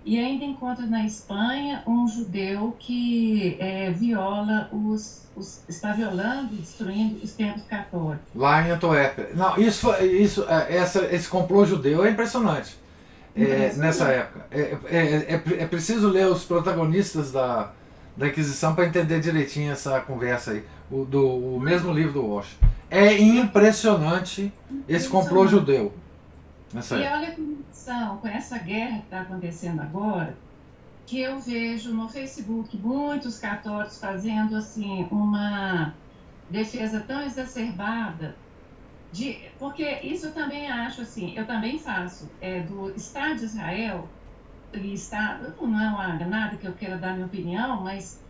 e ainda encontra na Espanha um judeu que está violando e destruindo os templos católicos. Lá em Antuérpia. Não, esse complô judeu é impressionante. Nessa época. É preciso ler os protagonistas da Inquisição para entender direitinho essa conversa aí. O mesmo livro do Walsh. É impressionante esse complô judeu. Nessa época. Olha a conexão com essa guerra que está acontecendo agora, que eu vejo no Facebook muitos católicos fazendo assim uma defesa tão exacerbada, porque isso eu também acho assim, eu também faço, do Estado de Israel, e Estado, não é nada que eu queira dar minha opinião, mas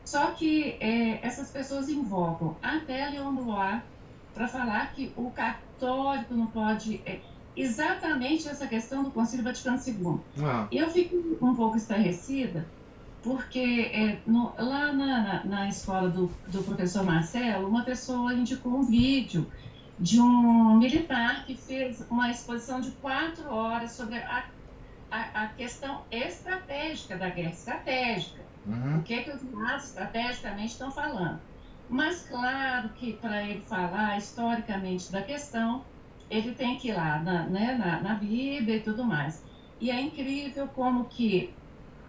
só que essas pessoas invocam até Leon Blois para falar que o católico não pode... exatamente essa questão do Concílio Vaticano II. E eu fico um pouco estarrecida, porque lá na escola do professor Marcelo, uma pessoa indicou um vídeo de um militar que fez uma exposição de 4 horas sobre a questão estratégica da guerra estratégica. O que os lados estrategicamente estão falando. Mas claro que para ele falar historicamente da questão, ele tem que ir lá na Bíblia e tudo mais. E é incrível como que,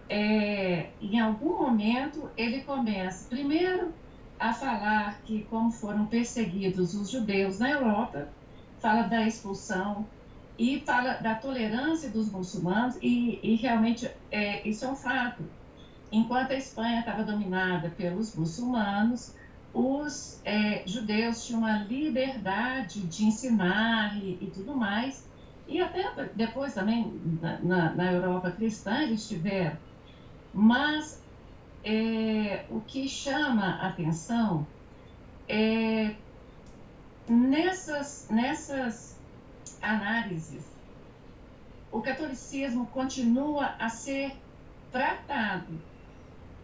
em algum momento, ele começa, primeiro, a falar que como foram perseguidos os judeus na Europa, fala da expulsão e fala da tolerância dos muçulmanos, e realmente isso é um fato. Enquanto a Espanha estava dominada pelos muçulmanos, os judeus tinham a liberdade de ensinar e tudo mais, e até depois também na Europa cristã eles tiveram. Mas o que chama a atenção é nessas análises, o catolicismo continua a ser tratado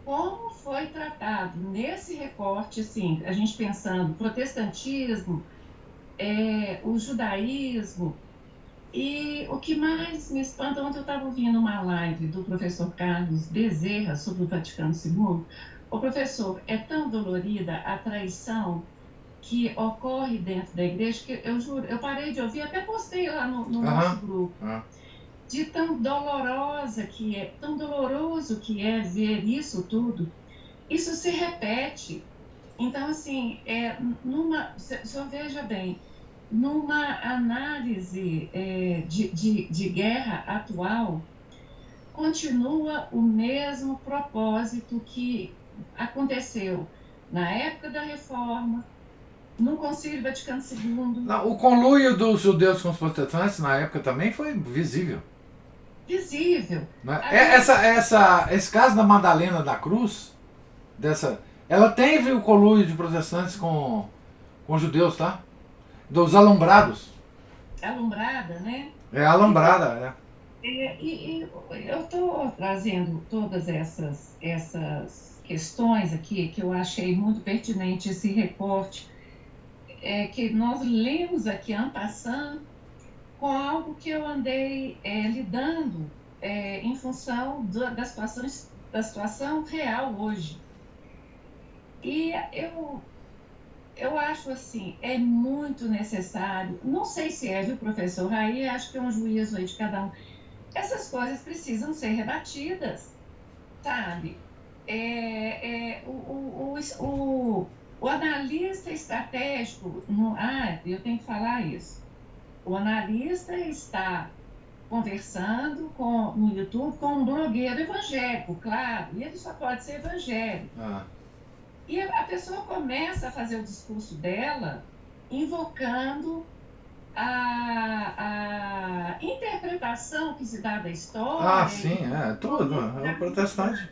como foi tratado nesse recorte, assim, a gente pensando protestantismo, o judaísmo, e o que mais me espanta, ontem eu estava ouvindo uma live do professor Carlos Bezerra sobre o Vaticano II. O professor, é tão dolorida a traição que ocorre dentro da igreja, que eu juro, eu parei de ouvir, até postei lá no nosso grupo, de tão dolorosa que é, tão doloroso que é ver isso tudo. Isso se repete. Então, assim, só veja bem, numa análise de guerra atual, continua o mesmo propósito que aconteceu na época da Reforma, no Concílio Vaticano II. Não, o conluio dos judeus com os protestantes na época também foi visível. Visível. Esse caso da Madalena da Cruz, ela teve o conluio de protestantes com judeus, tá? Dos alumbrados. Alumbrada, né? Alumbrada, E eu estou trazendo todas essas questões aqui, que eu achei muito pertinente esse recorte, que nós lemos aqui en passant, com algo que eu andei lidando em função da situação real hoje. E eu acho assim, é muito necessário, não sei se viu, professor Raí, acho que é um juízo aí de cada um. Essas coisas precisam ser rebatidas, sabe? O analista estratégico, eu tenho que falar isso. O analista está conversando no YouTube com um blogueiro evangélico, claro, e ele só pode ser evangélico. E a pessoa começa a fazer o discurso dela invocando a interpretação que se dá da história. Sim, tudo, é um protestante.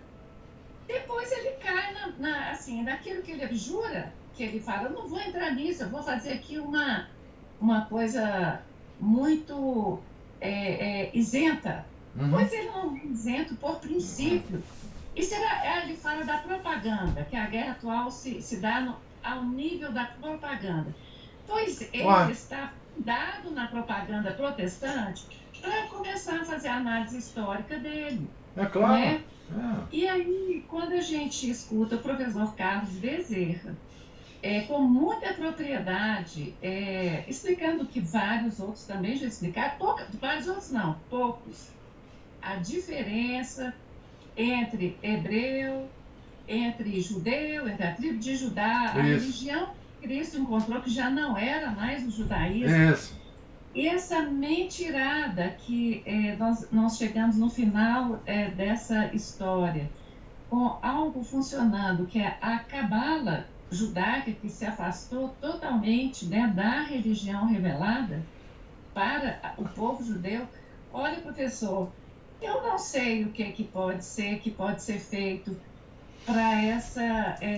Depois ele cai naquilo que ele jura, que ele fala, eu não vou entrar nisso, eu vou fazer aqui uma coisa muito isenta. Uhum. Pois ele não é isento por princípio. Isso ele fala da propaganda, que a guerra atual se dá ao nível da propaganda. Pois ele está fundado na propaganda protestante para começar a fazer a análise histórica dele. É claro. Né? E aí, quando a gente escuta o professor Carlos Bezerra, com muita propriedade, explicando que vários outros também já explicaram, vários outros não, poucos, a diferença entre hebreu, entre judeu, entre a tribo de Judá, a religião que Cristo encontrou, que já não era mais o judaísmo. Isso. E essa mentirada que nós chegamos no final dessa história, com algo funcionando, que é a cabala judaica, que se afastou totalmente, né, da religião revelada para o povo judeu. Olha, professor, eu não sei o que pode ser feito para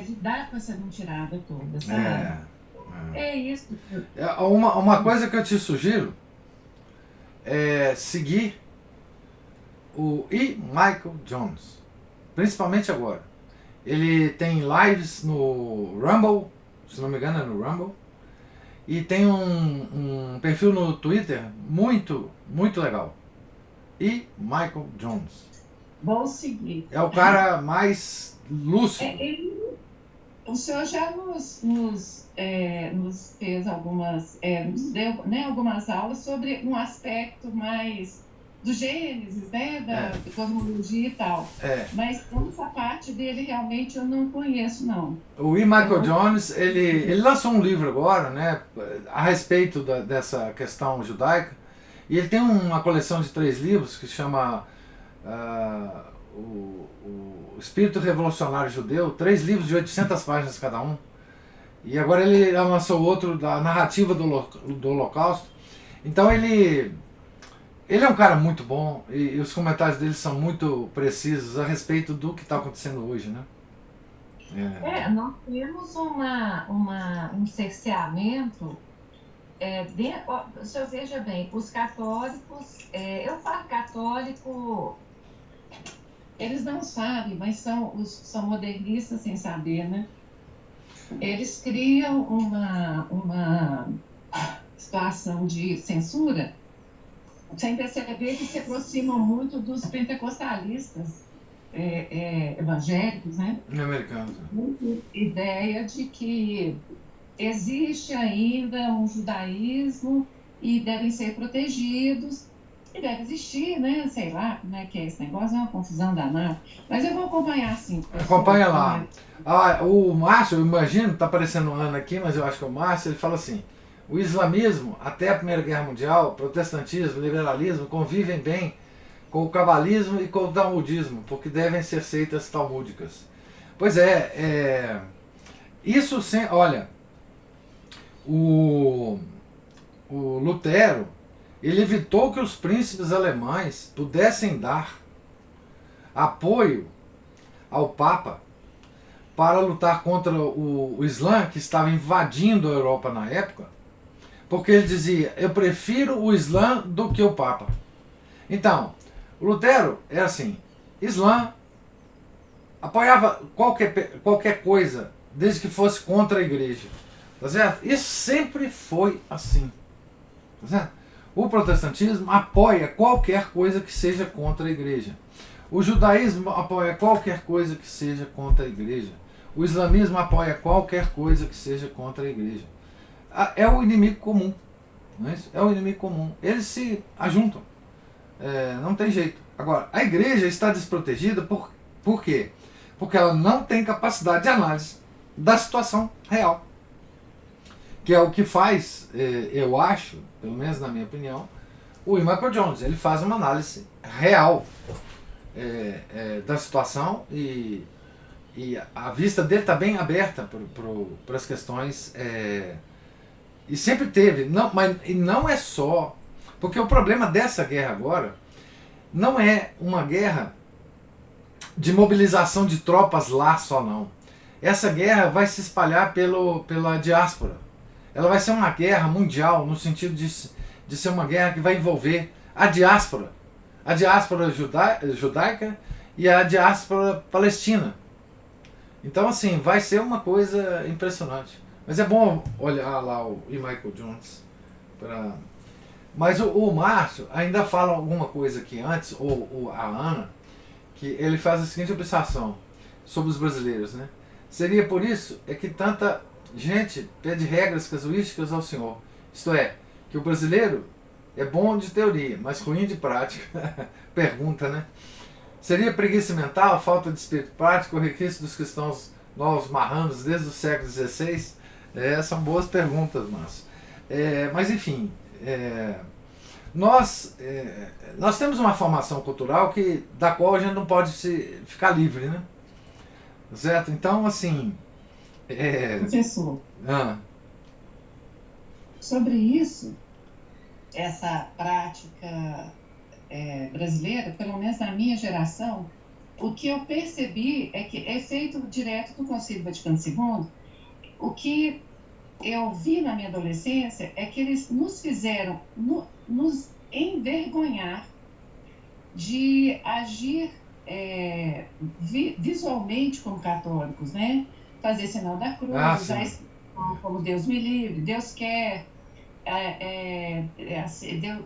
lidar com essa mentirada toda, sabe? É isso. Uma coisa que eu te sugiro é seguir o E. Michael Jones, principalmente agora. Ele tem lives no Rumble, se não me engano é no Rumble, e tem um perfil no Twitter muito, muito legal. E Michael Jones. Vou seguir. É o cara mais lúcido. O senhor já nos fez algumas, nos deu, né, algumas aulas sobre um aspecto mais do Gênesis, né, da cosmologia e tal. Mas essa parte dele realmente eu não conheço, não. O E. Michael Jones, ele lançou um livro agora, né, a respeito dessa questão judaica, e ele tem uma coleção de 3 livros que chama o Espírito Revolucionário Judeu, 3 livros de 800 páginas cada um. E agora ele lançou outro da narrativa do Holocausto. Então ele é um cara muito bom e os comentários dele são muito precisos a respeito do que está acontecendo hoje, né? Nós temos um cerceamento. O senhor veja bem, os católicos, eu falo católico, eles não sabem, mas são modernistas sem saber, né? Eles criam uma situação de censura sem perceber que se aproximam muito dos pentecostalistas evangélicos, né? Americanos. Ideia de que existe ainda um judaísmo e devem ser protegidos, e deve existir, né? Sei lá como é que é esse negócio, é uma confusão danada. Mas eu vou acompanhar, sim. Acompanha lá. O Márcio, eu imagino, está aparecendo um ano aqui, mas eu acho que é o Márcio, ele fala assim: o islamismo, até a Primeira Guerra Mundial, protestantismo, liberalismo, convivem bem com o cabalismo e com o talmudismo, porque devem ser seitas talmúdicas. Pois isso sem... Olha, o Lutero, ele evitou que os príncipes alemães pudessem dar apoio ao Papa para lutar contra o Islã, que estava invadindo a Europa na época, porque ele dizia: eu prefiro o Islã do que o Papa. Então, o Lutero era assim: Islã, apoiava qualquer coisa, desde que fosse contra a igreja. Tá certo? Isso sempre foi assim. Tá certo? O protestantismo apoia qualquer coisa que seja contra a igreja. O judaísmo apoia qualquer coisa que seja contra a igreja. O islamismo apoia qualquer coisa que seja contra a igreja. É o inimigo comum. Não é isso? É o inimigo comum. Eles se ajuntam. Não tem jeito. Agora, a igreja está desprotegida por quê? Porque ela não tem capacidade de análise da situação real. Que é o que faz, eu acho, pelo menos na minha opinião, o E. Michael Jones. Ele faz uma análise real da situação e a vista dele está bem aberta para as questões, e sempre teve, mas não é só, porque o problema dessa guerra agora não é uma guerra de mobilização de tropas lá só, não. Essa guerra vai se espalhar pela diáspora. Ela vai ser uma guerra mundial, no sentido de ser uma guerra que vai envolver a diáspora judaica e a diáspora palestina. Então, assim, vai ser uma coisa impressionante. Mas é bom olhar lá o E. Michael Jones. Mas o Márcio ainda fala alguma coisa aqui antes, ou a Ana, que ele faz a seguinte observação sobre os brasileiros, né? Seria por isso que tanta gente pede regras casuísticas ao Senhor. Isto é, que o brasileiro é bom de teoria, mas ruim de prática. Pergunta, né? Seria preguiça mental, falta de espírito prático, o requisito dos cristãos novos marranos desde o século XVI? São boas perguntas, Márcio. Mas enfim, nós temos uma formação cultural da qual a gente não pode ficar livre, né? Certo? Então, assim... Professor, sobre isso, essa prática brasileira, pelo menos na minha geração, o que eu percebi é que é feito direto do Concílio Vaticano II. O que eu vi na minha adolescência é que eles nos fizeram nos envergonhar de agir visualmente como católicos, né? Fazer sinal da cruz, usar esse como Deus me livre, Deus quer,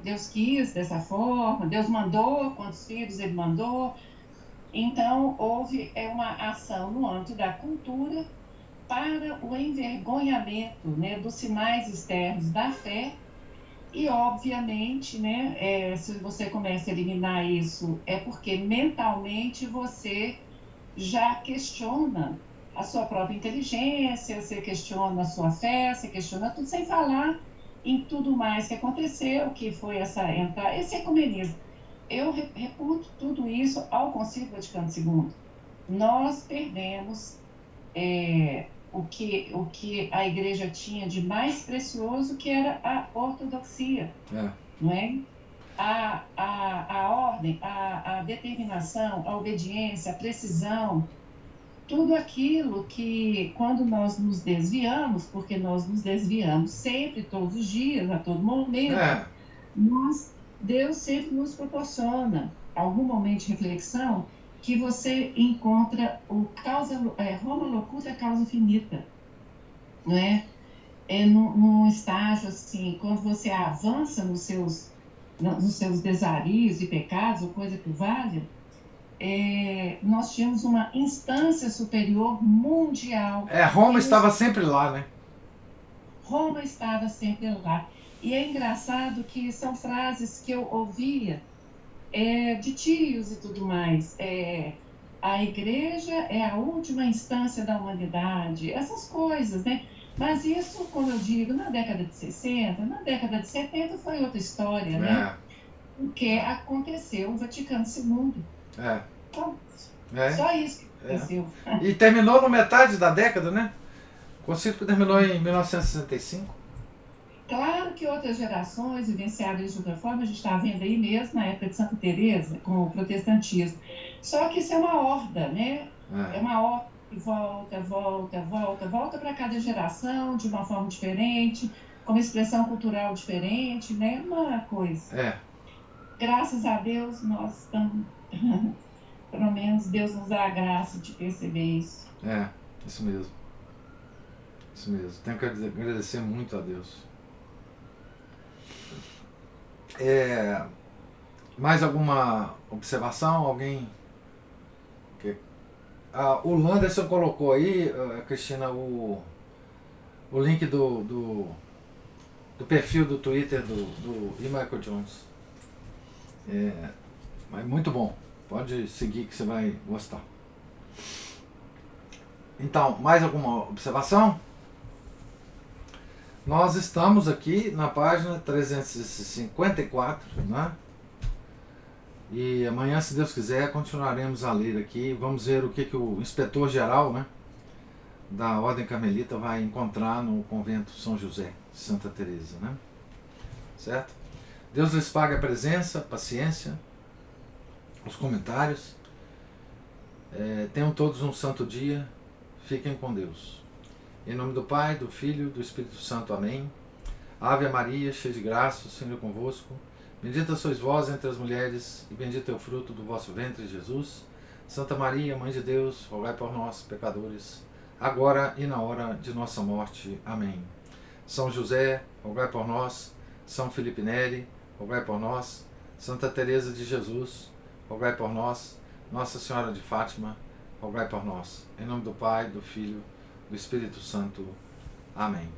Deus quis dessa forma, Deus mandou, quantos filhos ele mandou. Então, houve uma ação no âmbito da cultura para o envergonhamento, né, dos sinais externos da fé. E, obviamente, né, se você começa a eliminar isso, é porque mentalmente você já questiona a sua própria inteligência, você questiona a sua fé, você questiona tudo, sem falar em tudo mais que aconteceu, que foi esse ecumenismo. Eu reputo tudo isso ao Concílio Vaticano II. Nós perdemos o que a Igreja tinha de mais precioso, que era a ortodoxia, não é? A ordem, a determinação, a obediência, a precisão, tudo aquilo que, quando nós nos desviamos, porque nós nos desviamos sempre, todos os dias, a todo momento, Deus sempre nos proporciona algum momento de reflexão que você encontra Roma locuta causa finita, não é? Num estágio assim, quando você avança nos seus desarios e pecados, ou coisa que valha, nós tínhamos uma instância superior mundial. Roma estava sempre lá, né? Roma estava sempre lá. E é engraçado que são frases que eu ouvia de tios e tudo mais. A igreja é a última instância da humanidade, essas coisas, né? Mas isso, como eu digo, na década de 60, na década de 70 foi outra história, né? Porque aconteceu o Vaticano II. Então, só isso que aconteceu. E terminou na metade da década, né? O concílio terminou em 1965. Claro que outras gerações vivenciaram isso de outra forma, a gente está vendo aí mesmo na época de Santa Teresa, com o protestantismo. Só que isso é uma horda, né? É uma horda que volta para cada geração de uma forma diferente, com uma expressão cultural diferente, né? Uma coisa. Graças a Deus, nós estamos... Pelo menos Deus nos dá a graça de perceber isso. Isso mesmo. Isso mesmo. Tenho que agradecer muito a Deus. Mais alguma observação? Alguém? O Landerson colocou aí, Cristina, o link do perfil do Twitter do E. Michael Jones. Mas muito bom. Pode seguir que você vai gostar. Então, mais alguma observação? Nós estamos aqui na página 354, né? E amanhã, se Deus quiser, continuaremos a ler aqui. Vamos ver o que o inspetor-geral, né, da Ordem Carmelita vai encontrar no convento São José de Santa Teresa, né? Certo? Deus lhes pague a presença, paciência, os comentários. Tenham todos um santo dia. Fiquem com Deus. Em nome do Pai, do Filho e do Espírito Santo. Amém. Ave Maria, cheia de graça, o Senhor é convosco. Bendita sois vós entre as mulheres, e bendito é o fruto do vosso ventre, Jesus. Santa Maria, Mãe de Deus, rogai por nós, pecadores, agora e na hora de nossa morte. Amém. São José, rogai por nós. São Felipe Neri, rogai por nós. Santa Teresa de Jesus, rogai por nós. Nossa Senhora de Fátima, rogai por nós. Em nome do Pai, do Filho, do Espírito Santo. Amém.